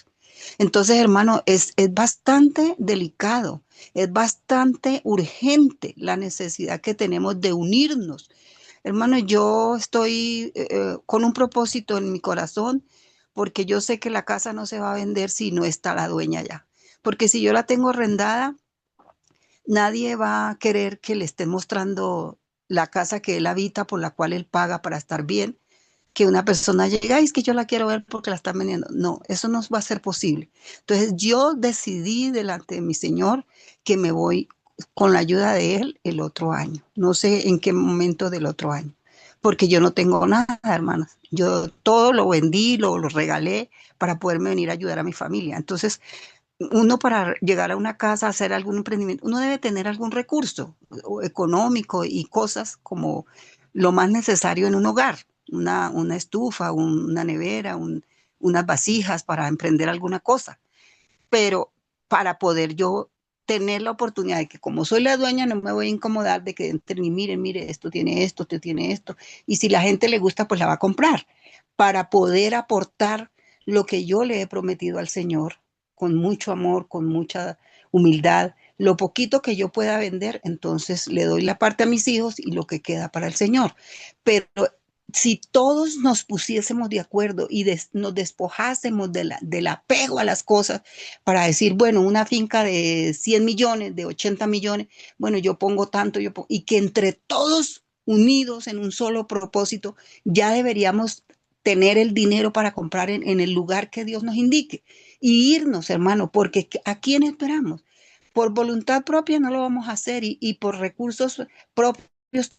Entonces, hermano, es bastante delicado, es bastante urgente la necesidad que tenemos de unirnos. Hermano, yo estoy con un propósito en mi corazón porque yo sé que la casa no se va a vender si no está la dueña ya. Porque si yo la tengo arrendada, nadie va a querer que le estén mostrando la casa que él habita, por la cual él paga para estar bien, que una persona llega, "Ay, es que yo la quiero ver porque la están vendiendo". No, eso no va a ser posible. Entonces yo decidí delante de mi Señor que me voy con la ayuda de Él el otro año. No sé en qué momento del otro año, porque yo no tengo nada, hermanas. Yo todo lo vendí, lo regalé para poderme venir a ayudar a mi familia. Entonces, uno para llegar a una casa, hacer algún emprendimiento, uno debe tener algún recurso económico y cosas como lo más necesario en un hogar, una estufa, una nevera, unas vasijas para emprender alguna cosa. Pero para poder yo tener la oportunidad de que como soy la dueña no me voy a incomodar de que entren y miren, mire, esto tiene esto, y si la gente le gusta, pues la va a comprar, para poder aportar lo que yo le he prometido al Señor con mucho amor, con mucha humildad, lo poquito que yo pueda vender, entonces le doy la parte a mis hijos y lo que queda para el Señor. Pero si todos nos pusiésemos de acuerdo y nos despojásemos del apego a las cosas para decir, bueno, una finca de 100 millones, de 80 millones, bueno, yo pongo tanto, y que entre todos unidos en un solo propósito, ya deberíamos tener el dinero para comprar en el lugar que Dios nos indique y irnos, hermano, porque ¿a quién esperamos? Por voluntad propia no lo vamos a hacer y por recursos propios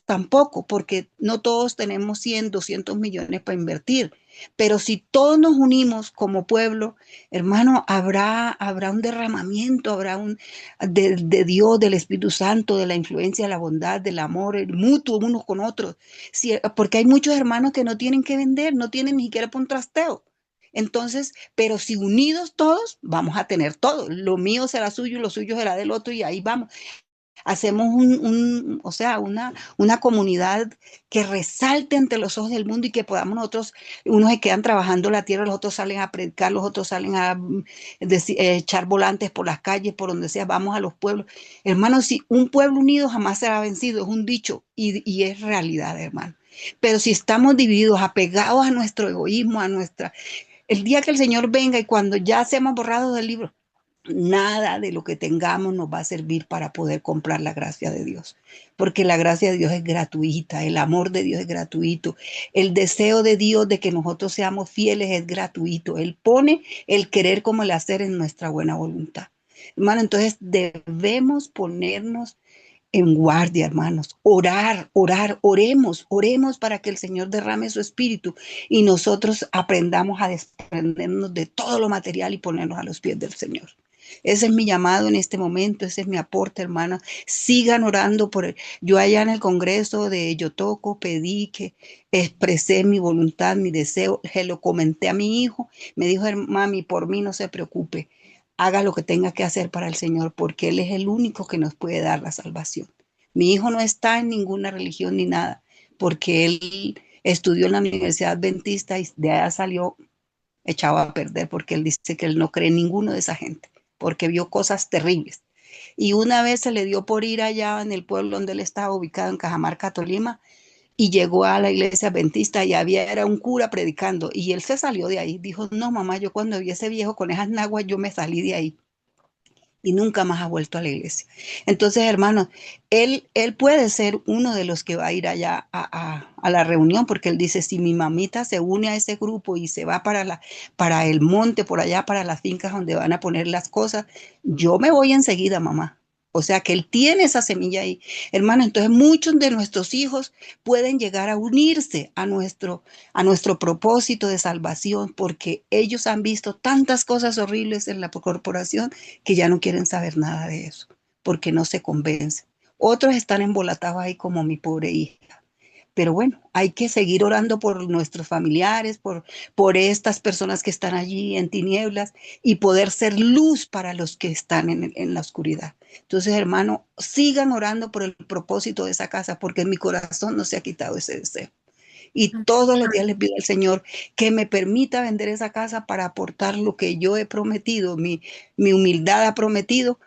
tampoco, porque no todos tenemos 100, 200 millones para invertir. Pero si todos nos unimos como pueblo, hermano, habrá un derramamiento, habrá de Dios, del Espíritu Santo, de la influencia, de la bondad, del amor, el mutuo unos con otros. Porque hay muchos hermanos que no tienen que vender, no tienen ni siquiera para un trasteo. Entonces, pero si unidos todos, vamos a tener todo. Lo mío será suyo, lo suyo será del otro y ahí vamos. Hacemos o sea, una comunidad que resalte ante los ojos del mundo y que podamos nosotros, unos se quedan trabajando la tierra, los otros salen a predicar, los otros salen a echar volantes por las calles, por donde sea, vamos a los pueblos. Hermanos, si un pueblo unido jamás será vencido, es un dicho y es realidad, hermano. Pero si estamos divididos, apegados a nuestro egoísmo, el día que el Señor venga y cuando ya seamos borrados del libro, nada de lo que tengamos nos va a servir para poder comprar la gracia de Dios, porque la gracia de Dios es gratuita, el amor de Dios es gratuito, el deseo de Dios de que nosotros seamos fieles es gratuito. Él pone el querer como el hacer en nuestra buena voluntad. Hermano, entonces debemos ponernos en guardia, hermanos, oremos para que el Señor derrame su espíritu y nosotros aprendamos a desprendernos de todo lo material y ponernos a los pies del Señor. Ese es mi llamado en este momento, ese es mi aporte, hermana. Sigan orando por él. Yo allá en el Congreso de Yotoco pedí que expresé mi voluntad, mi deseo, se lo comenté a mi hijo, me dijo, mami, por mí no se preocupe. haga lo que tenga que hacer para el Señor, porque Él es el único que nos puede dar la salvación. Mi hijo no está en ninguna religión ni nada, porque él estudió en la Universidad Adventista y de allá salió echado a perder, porque él dice que él no cree en ninguno de esa gente, porque vio cosas terribles. Y una vez se le dio por ir allá en el pueblo donde él estaba ubicado, en Cajamarca, Tolima, y llegó a la iglesia adventista y era un cura predicando, y él se salió de ahí. Dijo, no, mamá, yo cuando vi a ese viejo con esas naguas, yo me salí de ahí y nunca más ha vuelto a la iglesia. Entonces, hermanos, él puede ser uno de los que va a ir allá a la reunión, porque él dice, si mi mamita se une a ese grupo y se va para el monte, por allá, para las fincas donde van a poner las cosas, yo me voy enseguida, mamá. O sea que él tiene esa semilla ahí. Hermano, entonces muchos de nuestros hijos pueden llegar a unirse a nuestro propósito de salvación, porque ellos han visto tantas cosas horribles en la corporación que ya no quieren saber nada de eso, porque no se convencen. Otros están embolatados ahí como mi pobre hija. Pero bueno, hay que seguir orando por nuestros familiares, por estas personas que están allí en tinieblas y poder ser luz para los que están en la oscuridad. Entonces, hermano, sigan orando por el propósito de esa casa, porque en mi corazón no se ha quitado ese deseo. Y todos los días les pido al Señor que me permita vender esa casa para aportar lo que yo he prometido, mi humildad ha prometido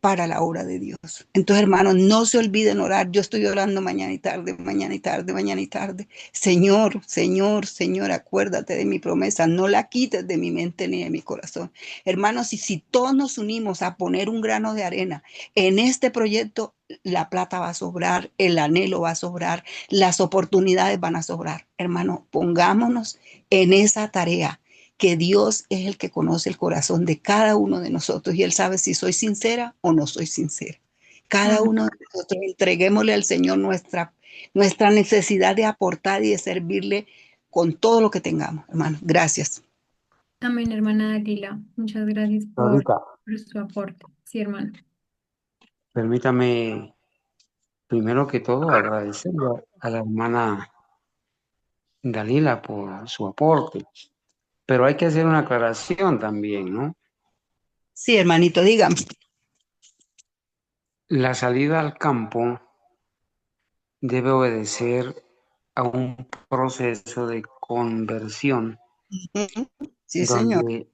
para la obra de Dios. Entonces, hermanos, no se olviden orar. Yo estoy orando mañana y tarde, mañana y tarde, mañana y tarde. Señor, Señor, Señor, acuérdate de mi promesa. No la quites de mi mente ni de mi corazón. Hermanos, y si todos nos unimos a poner un grano de arena en este proyecto, la plata va a sobrar, el anhelo va a sobrar, las oportunidades van a sobrar. Hermanos, pongámonos en esa tarea, que Dios es el que conoce el corazón de cada uno de nosotros y Él sabe si soy sincera o no soy sincera. Cada uno de nosotros entreguémosle al Señor nuestra necesidad de aportar y de servirle con todo lo que tengamos, hermano. Gracias.
Amén, hermana Dalila. Muchas gracias
Ahorita,
por su aporte. Sí, hermano.
permítame primero que todo agradecerle a la hermana Dalila por su aporte, pero hay que hacer una aclaración también, ¿no?
Sí, hermanito, dígame.
La salida al campo debe obedecer a un proceso de conversión
Sí, señor.
donde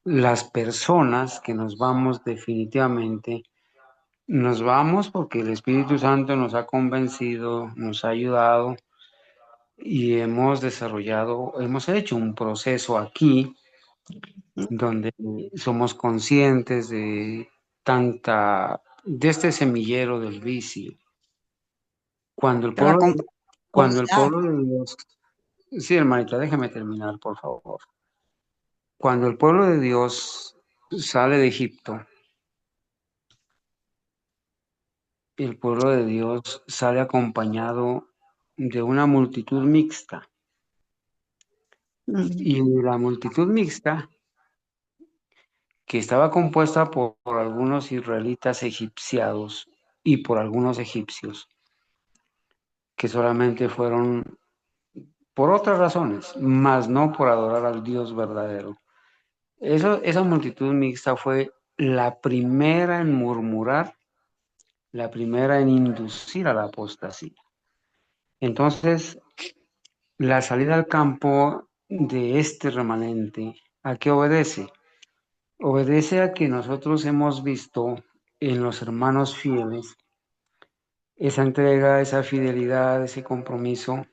las personas que nos vamos definitivamente, nos vamos porque el Espíritu Santo nos ha convencido, nos ha ayudado y hemos hecho un proceso aquí donde somos conscientes de este semillero del vicio. Cuando el
De la
pueblo, cuando el
conformidad.
pueblo de Dios, sí, hermanita, déjame terminar, por favor. Cuando el pueblo de Dios sale de Egipto, el pueblo de Dios sale acompañado de una multitud mixta. Y la multitud mixta, que estaba compuesta por algunos israelitas egipciados y por algunos egipcios, que solamente fueron por otras razones, mas no por adorar al Dios verdadero. Esa multitud mixta fue la primera en murmurar, la primera en inducir a la apostasía. Entonces, la salida al campo de este remanente, ¿a qué obedece? Obedece a que nosotros hemos visto en los hermanos fieles esa entrega, esa fidelidad, ese compromiso,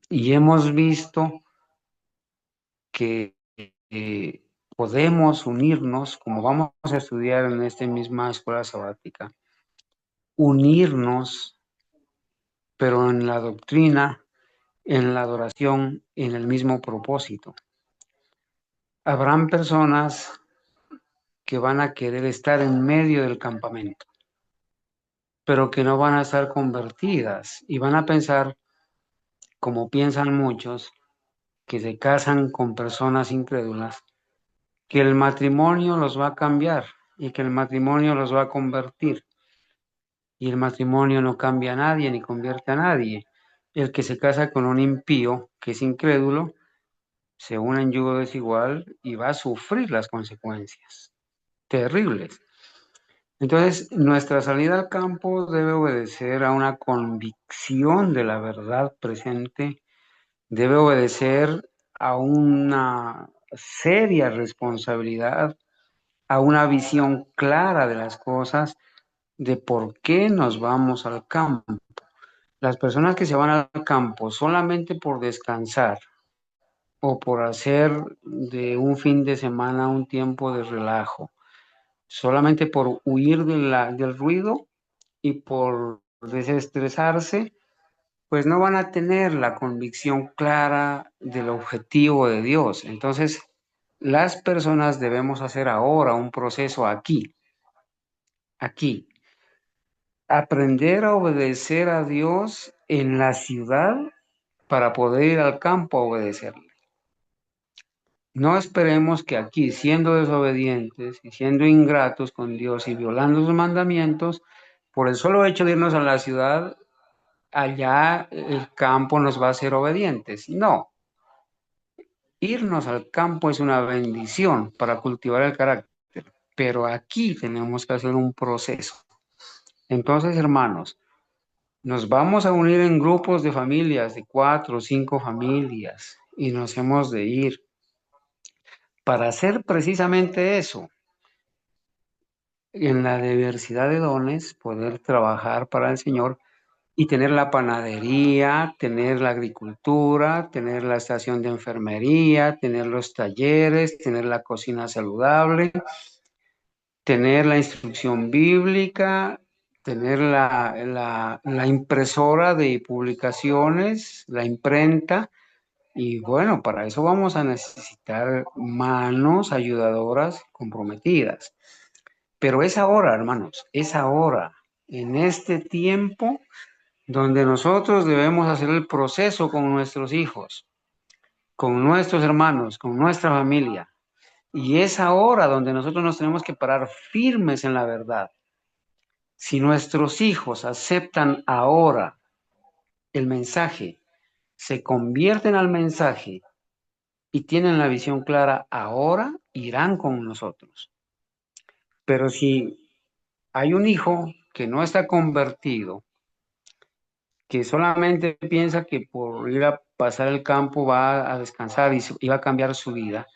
y hemos visto que podemos unirnos, como vamos a estudiar en esta misma escuela sabática, unirnos, pero en la doctrina, en la adoración, en el mismo propósito. Habrán personas que van a querer estar en medio del campamento, pero que no van a estar convertidas y van a pensar, como piensan muchos, que se casan con personas incrédulas, que el matrimonio los va a cambiar y que el matrimonio los va a convertir. Y el matrimonio no cambia a nadie ni convierte a nadie. El que se casa con un impío, que es incrédulo, se une en yugo desigual y va a sufrir las consecuencias. terribles. Entonces, nuestra salida al campo debe obedecer a una convicción de la verdad presente, debe obedecer a una seria responsabilidad, a una visión clara de las cosas, de por qué nos vamos al campo. Las personas que se van al campo solamente por descansar o por hacer de un fin de semana un tiempo de relajo, solamente por huir del ruido y por desestresarse, pues no van a tener la convicción clara del objetivo de Dios. Entonces, las personas debemos hacer ahora un proceso aquí, aprender a obedecer a Dios en la ciudad para poder ir al campo a obedecerle. No esperemos que aquí, siendo desobedientes y siendo ingratos con Dios y violando sus mandamientos, por el solo hecho de irnos a la ciudad, allá el campo nos va a ser obedientes. No, irnos al campo es una bendición para cultivar el carácter, pero aquí tenemos que hacer un proceso. Entonces, hermanos, nos vamos a unir en grupos de familias, de 4 o 5 familias, y nos hemos de ir para hacer precisamente eso. En la diversidad de dones, poder trabajar para el Señor y tener la panadería, tener la agricultura, tener la estación de enfermería, tener los talleres, tener la cocina saludable, tener la instrucción bíblica, tener la impresora de publicaciones, la imprenta. Y bueno, para eso vamos a necesitar manos ayudadoras comprometidas. Pero es ahora, hermanos, es ahora, en este tiempo, donde nosotros debemos hacer el proceso con nuestros hijos, con nuestros hermanos, con nuestra familia. Y es ahora donde nosotros nos tenemos que parar firmes en la verdad. Si nuestros hijos aceptan ahora el mensaje, se convierten al mensaje y tienen la visión clara, ahora irán con nosotros. Pero si hay un hijo que no está convertido, que solamente piensa que por ir a pasar el campo va a descansar y va a cambiar su vida,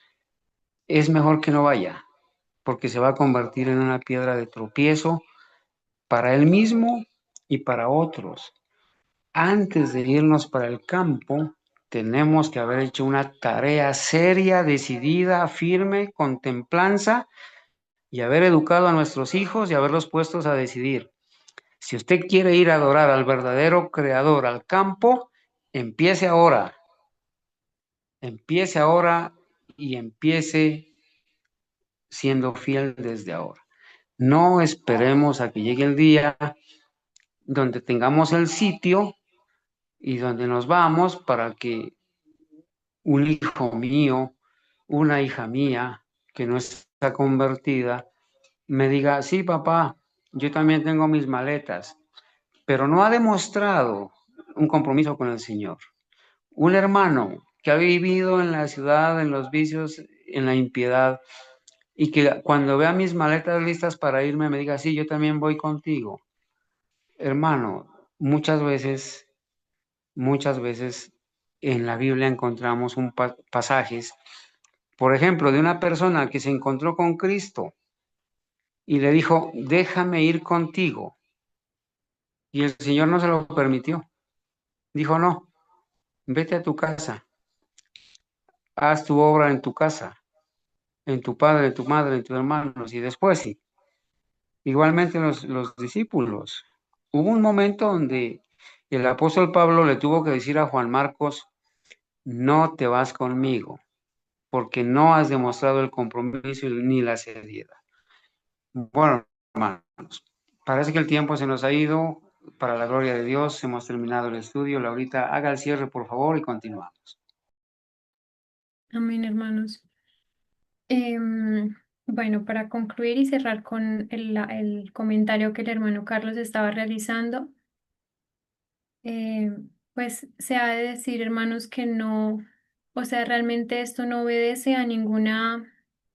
es mejor que no vaya, porque se va a convertir en una piedra de tropiezo para él mismo y para otros. Antes de irnos para el campo, tenemos que haber hecho una tarea seria, decidida, firme, con templanza y haber educado a nuestros hijos y haberlos puestos a decidir. Si usted quiere ir a adorar al verdadero creador al campo, empiece ahora y empiece siendo fiel desde ahora. No esperemos a que llegue el día donde tengamos el sitio y donde nos vamos para que un hijo mío, una hija mía que no está convertida, me diga, sí, papá, yo también tengo mis maletas, pero no ha demostrado un compromiso con el Señor. Un hermano que ha vivido en la ciudad, en los vicios, en la impiedad, y que cuando vea mis maletas listas para irme me diga, sí, yo también voy contigo. Hermano, muchas veces en la Biblia encontramos pasajes, por ejemplo, de una persona que se encontró con Cristo y le dijo, déjame ir contigo. Y el Señor no se lo permitió. Dijo, no, vete a tu casa, haz tu obra en tu casa, en tu padre, en tu madre, en tus hermanos, y después sí. Igualmente los discípulos. Hubo un momento donde el apóstol Pablo le tuvo que decir a Juan Marcos, no te vas conmigo, porque no has demostrado el compromiso ni la seriedad. Bueno, hermanos, parece que el tiempo se nos ha ido. Para la gloria de Dios, hemos terminado el estudio. Laurita, haga el cierre, por favor, y continuamos.
Amén, hermanos. Bueno, para concluir y cerrar con el comentario que el hermano Carlos estaba realizando, pues se ha de decir, hermanos, que no, o sea, realmente esto no obedece a ninguna,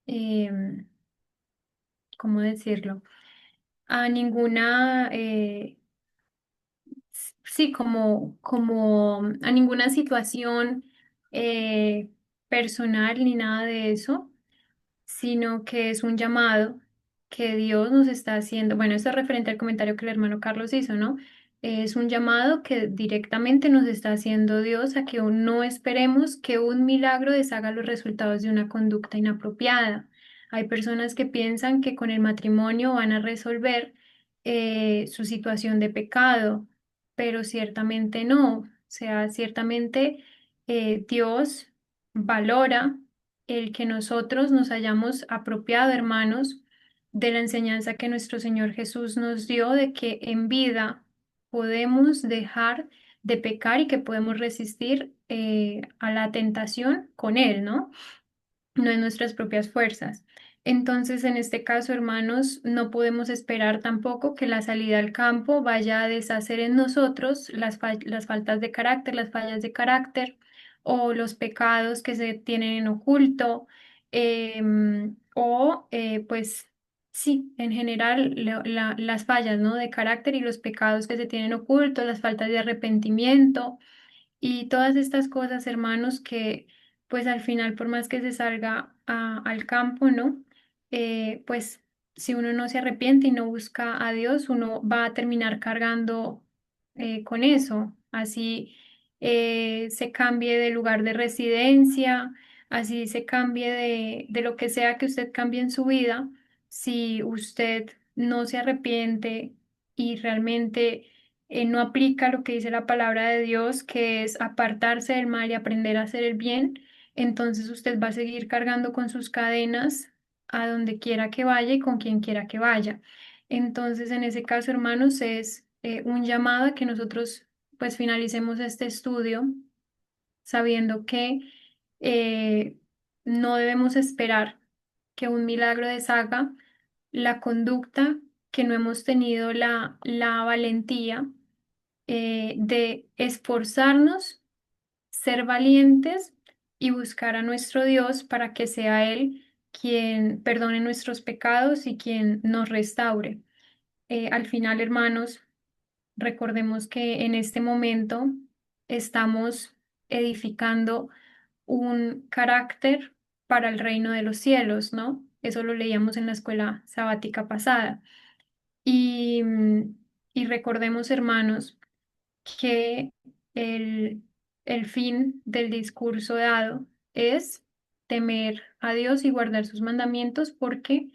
em, ¿cómo decirlo? A ninguna, sí, como a ninguna situación personal ni nada de eso, sino que es un llamado que Dios nos está haciendo. Bueno, esto es referente al comentario que el hermano Carlos hizo, ¿no? Es un llamado que directamente nos está haciendo Dios a que no esperemos que un milagro deshaga los resultados de una conducta inapropiada. Hay personas que piensan que con el matrimonio van a resolver su situación de pecado, pero ciertamente no. O sea, ciertamente Dios valora el que nosotros nos hayamos apropiado, hermanos, de la enseñanza que nuestro Señor Jesús nos dio de que en vida podemos dejar de pecar y que podemos resistir a la tentación con Él, ¿no? No en nuestras propias fuerzas. Entonces, en este caso, hermanos, no podemos esperar tampoco que la salida al campo vaya a deshacer en nosotros las faltas de carácter, las fallas de carácter o los pecados que se tienen en oculto, pues sí, en general las fallas, ¿no? De carácter y los pecados que se tienen ocultos, las faltas de arrepentimiento y todas estas cosas, hermanos, que pues al final, por más que se salga al campo, ¿no? Pues si uno no se arrepiente y no busca a Dios, uno va a terminar cargando con eso. Así se cambie de lugar de residencia, así se cambie de lo que sea que usted cambie en su vida, si usted no se arrepiente y realmente no aplica lo que dice la palabra de Dios, que es apartarse del mal y aprender a hacer el bien, entonces usted va a seguir cargando con sus cadenas a donde quiera que vaya y con quien quiera que vaya. Entonces, en ese caso, hermanos, es un llamado a que nosotros pues finalicemos este estudio sabiendo que eh, no debemos esperar que un milagro deshaga la conducta, que no hemos tenido la valentía de esforzarnos, ser valientes y buscar a nuestro Dios para que sea Él quien perdone nuestros pecados y quien nos restaure. Al final, hermanos, recordemos que en este momento estamos edificando un carácter para el reino de los cielos, ¿no? Eso lo leíamos en la escuela sabática pasada. Y, y recordemos, hermanos, que el, el fin del discurso dado es temer a Dios y guardar sus mandamientos porque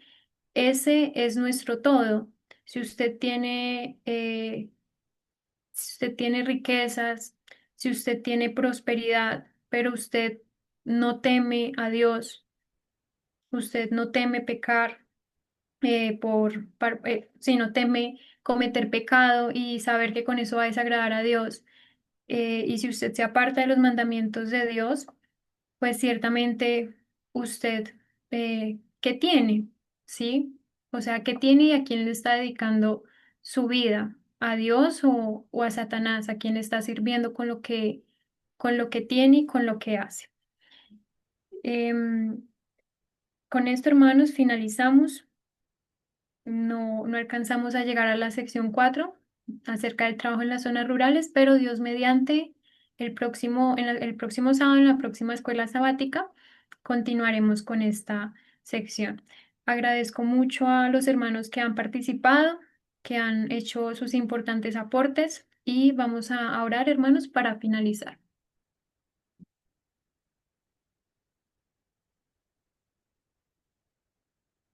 ese es nuestro todo. Si usted tiene, si usted tiene riquezas, si usted tiene prosperidad, pero usted no teme a Dios, usted no teme pecar, si no teme cometer pecado y saber que con eso va a desagradar a Dios, y si usted se aparta de los mandamientos de Dios, pues ciertamente usted, ¿qué tiene? ¿Sí? O sea, ¿qué tiene y a quién le está dedicando su vida? ¿A Dios o a Satanás? ¿A quién le está sirviendo con lo que tiene y con lo que hace? Em, con esto, hermanos, finalizamos. No alcanzamos a llegar a la sección 4 acerca del trabajo en las zonas rurales, pero Dios mediante el próximo sábado, en la próxima escuela sabática, continuaremos con esta sección. Agradezco mucho a los hermanos que han participado, que han hecho sus importantes aportes y vamos a orar, hermanos, para finalizar.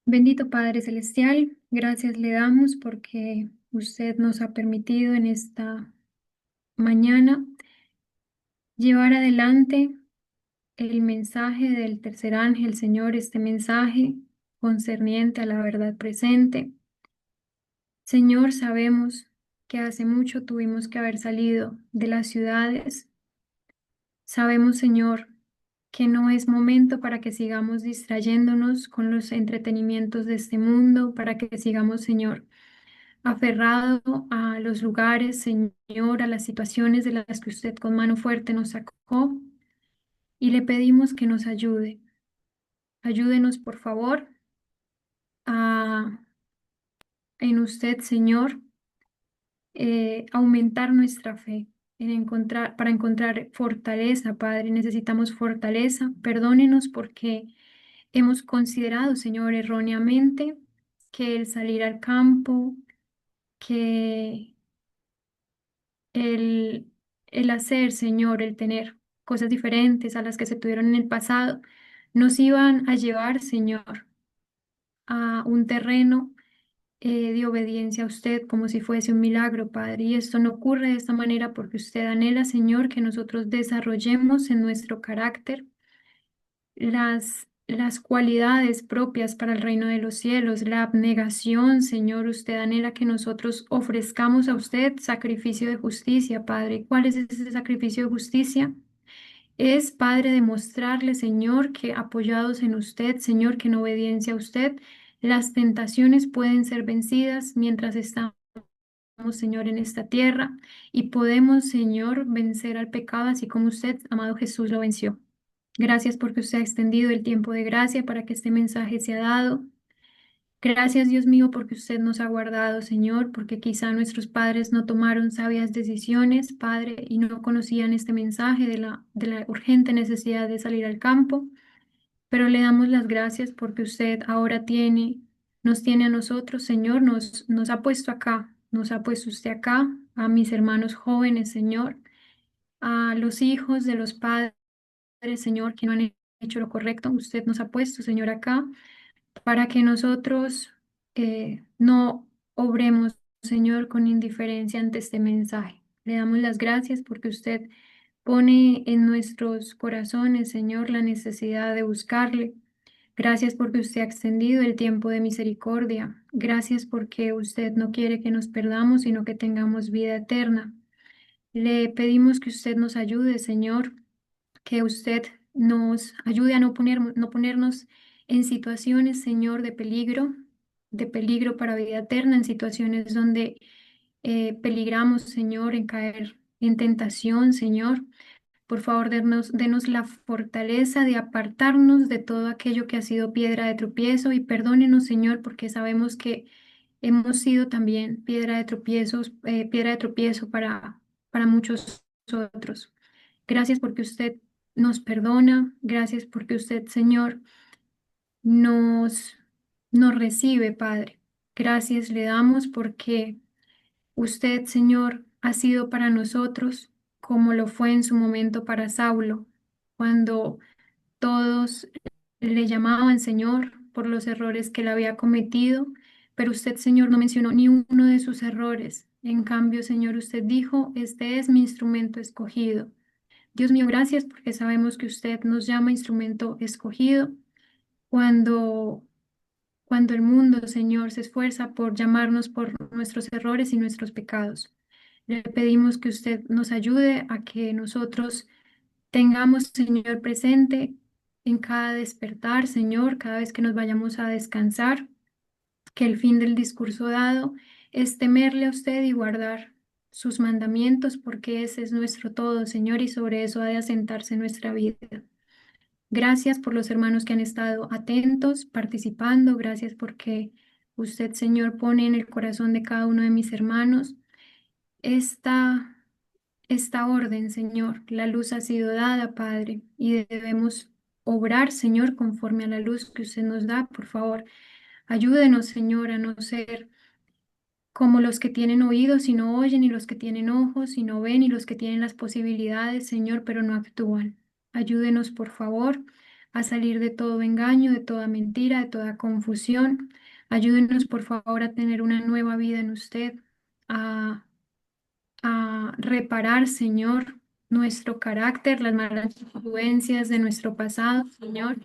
Bendito Padre Celestial, gracias le damos porque usted nos ha permitido en esta mañana llevar adelante el mensaje del tercer ángel, Señor, este mensaje concerniente a la verdad presente. Señor, sabemos que hace mucho tuvimos que haber salido de las ciudades. Sabemos, Señor, que no es momento para que sigamos distrayéndonos con los entretenimientos de este mundo, para que sigamos, Señor, aferrado a los lugares, Señor, a las situaciones de las que usted con mano fuerte nos sacó, y le pedimos que nos ayude. Ayúdenos, por favor, en usted, Señor, aumentar nuestra fe, para encontrar fortaleza, Padre. Necesitamos fortaleza. Perdónenos porque hemos considerado, Señor, erróneamente que el salir al campo, que el, el hacer, Señor, el tener cosas diferentes a las que se tuvieron en el pasado, nos iban a llevar, Señor, a un terreno de obediencia a usted como si fuese un milagro, Padre. Y esto no ocurre de esta manera porque usted anhela, Señor, que nosotros desarrollemos en nuestro carácter las cualidades propias para el reino de los cielos, la abnegación, Señor. Usted anhela que nosotros ofrezcamos a usted sacrificio de justicia, Padre. ¿Cuál es ese sacrificio de justicia? Es, Padre, demostrarle, Señor, que apoyados en usted, Señor, que en obediencia a usted, las tentaciones pueden ser vencidas mientras estamos, Señor, en esta tierra y podemos, Señor, vencer al pecado así como usted, amado Jesús, lo venció. Gracias porque usted ha extendido el tiempo de gracia para que este mensaje sea dado. Gracias, Dios mío, porque usted nos ha guardado, Señor, porque quizá nuestros padres no tomaron sabias decisiones, Padre, y no conocían este mensaje de la urgente necesidad de salir al campo, pero le damos las gracias porque usted ahora nos tiene a nosotros, Señor, nos ha puesto acá, nos ha puesto usted acá, a mis hermanos jóvenes, Señor, a los hijos de los padres, Señor, que no han hecho lo correcto. Usted nos ha puesto, Señor, acá para que nosotros no obremos, Señor, con indiferencia ante este mensaje. Le damos las gracias porque usted pone en nuestros corazones, Señor, la necesidad de buscarle. Gracias porque usted ha extendido el tiempo de misericordia. Gracias porque usted no quiere que nos perdamos, sino que tengamos vida eterna. Le pedimos que usted nos ayude, Señor, que usted nos ayude a no ponernos en situaciones, Señor, de peligro para vida eterna, en situaciones donde peligramos, Señor, en caer en tentación, Señor. Por favor, denos la fortaleza de apartarnos de todo aquello que ha sido piedra de tropiezo y perdónenos, Señor, porque sabemos que hemos sido también piedra de tropiezo para muchos otros. Gracias porque usted nos perdona, gracias porque usted, Señor, nos, nos recibe, Padre. Gracias le damos porque usted, Señor, ha sido para nosotros como lo fue en su momento para Saulo, cuando todos le llamaban Señor por los errores que él había cometido, pero usted, Señor, no mencionó ni uno de sus errores. En cambio, Señor, usted dijo, este es mi instrumento escogido. Dios mío, gracias porque sabemos que usted nos llama instrumento escogido cuando, cuando el mundo, Señor, se esfuerza por llamarnos por nuestros errores y nuestros pecados. Le pedimos que usted nos ayude a que nosotros tengamos, Señor, presente en cada despertar, Señor, cada vez que nos vayamos a descansar, que el fin del discurso dado es temerle a usted y guardar sus mandamientos, porque ese es nuestro todo, Señor, y sobre eso ha de asentarse nuestra vida. Gracias por los hermanos que han estado atentos, participando. Gracias porque usted, Señor, pone en el corazón de cada uno de mis hermanos esta, esta orden, Señor. La luz ha sido dada, Padre, y debemos obrar, Señor, conforme a la luz que usted nos da. Por favor, ayúdenos, Señor, a no ser como los que tienen oídos y no oyen, y los que tienen ojos y no ven, y los que tienen las posibilidades, Señor, pero no actúan. Ayúdenos, por favor, a salir de todo engaño, de toda mentira, de toda confusión. Ayúdenos, por favor, a tener una nueva vida en usted, a, a reparar, Señor, nuestro carácter, las malas influencias de nuestro pasado, Señor.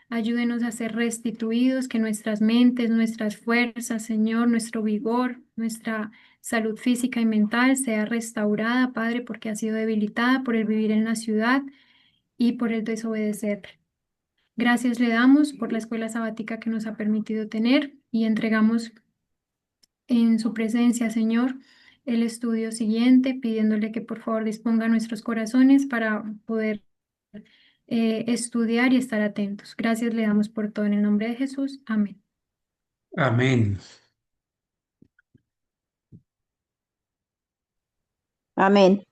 Ayúdenos a ser restituidos, que nuestras mentes, nuestras fuerzas, Señor, nuestro vigor, nuestra salud física y mental sea restaurada, Padre, porque ha sido debilitada por el vivir en la ciudad y por el desobedecer. Gracias le damos por la escuela sabática que nos ha permitido tener y entregamos en su presencia, Señor, el estudio siguiente, pidiéndole que por favor disponga nuestros corazones para poder estudiar y estar atentos. Gracias le damos por todo en el nombre de Jesús. Amén.
Amén.
Amén.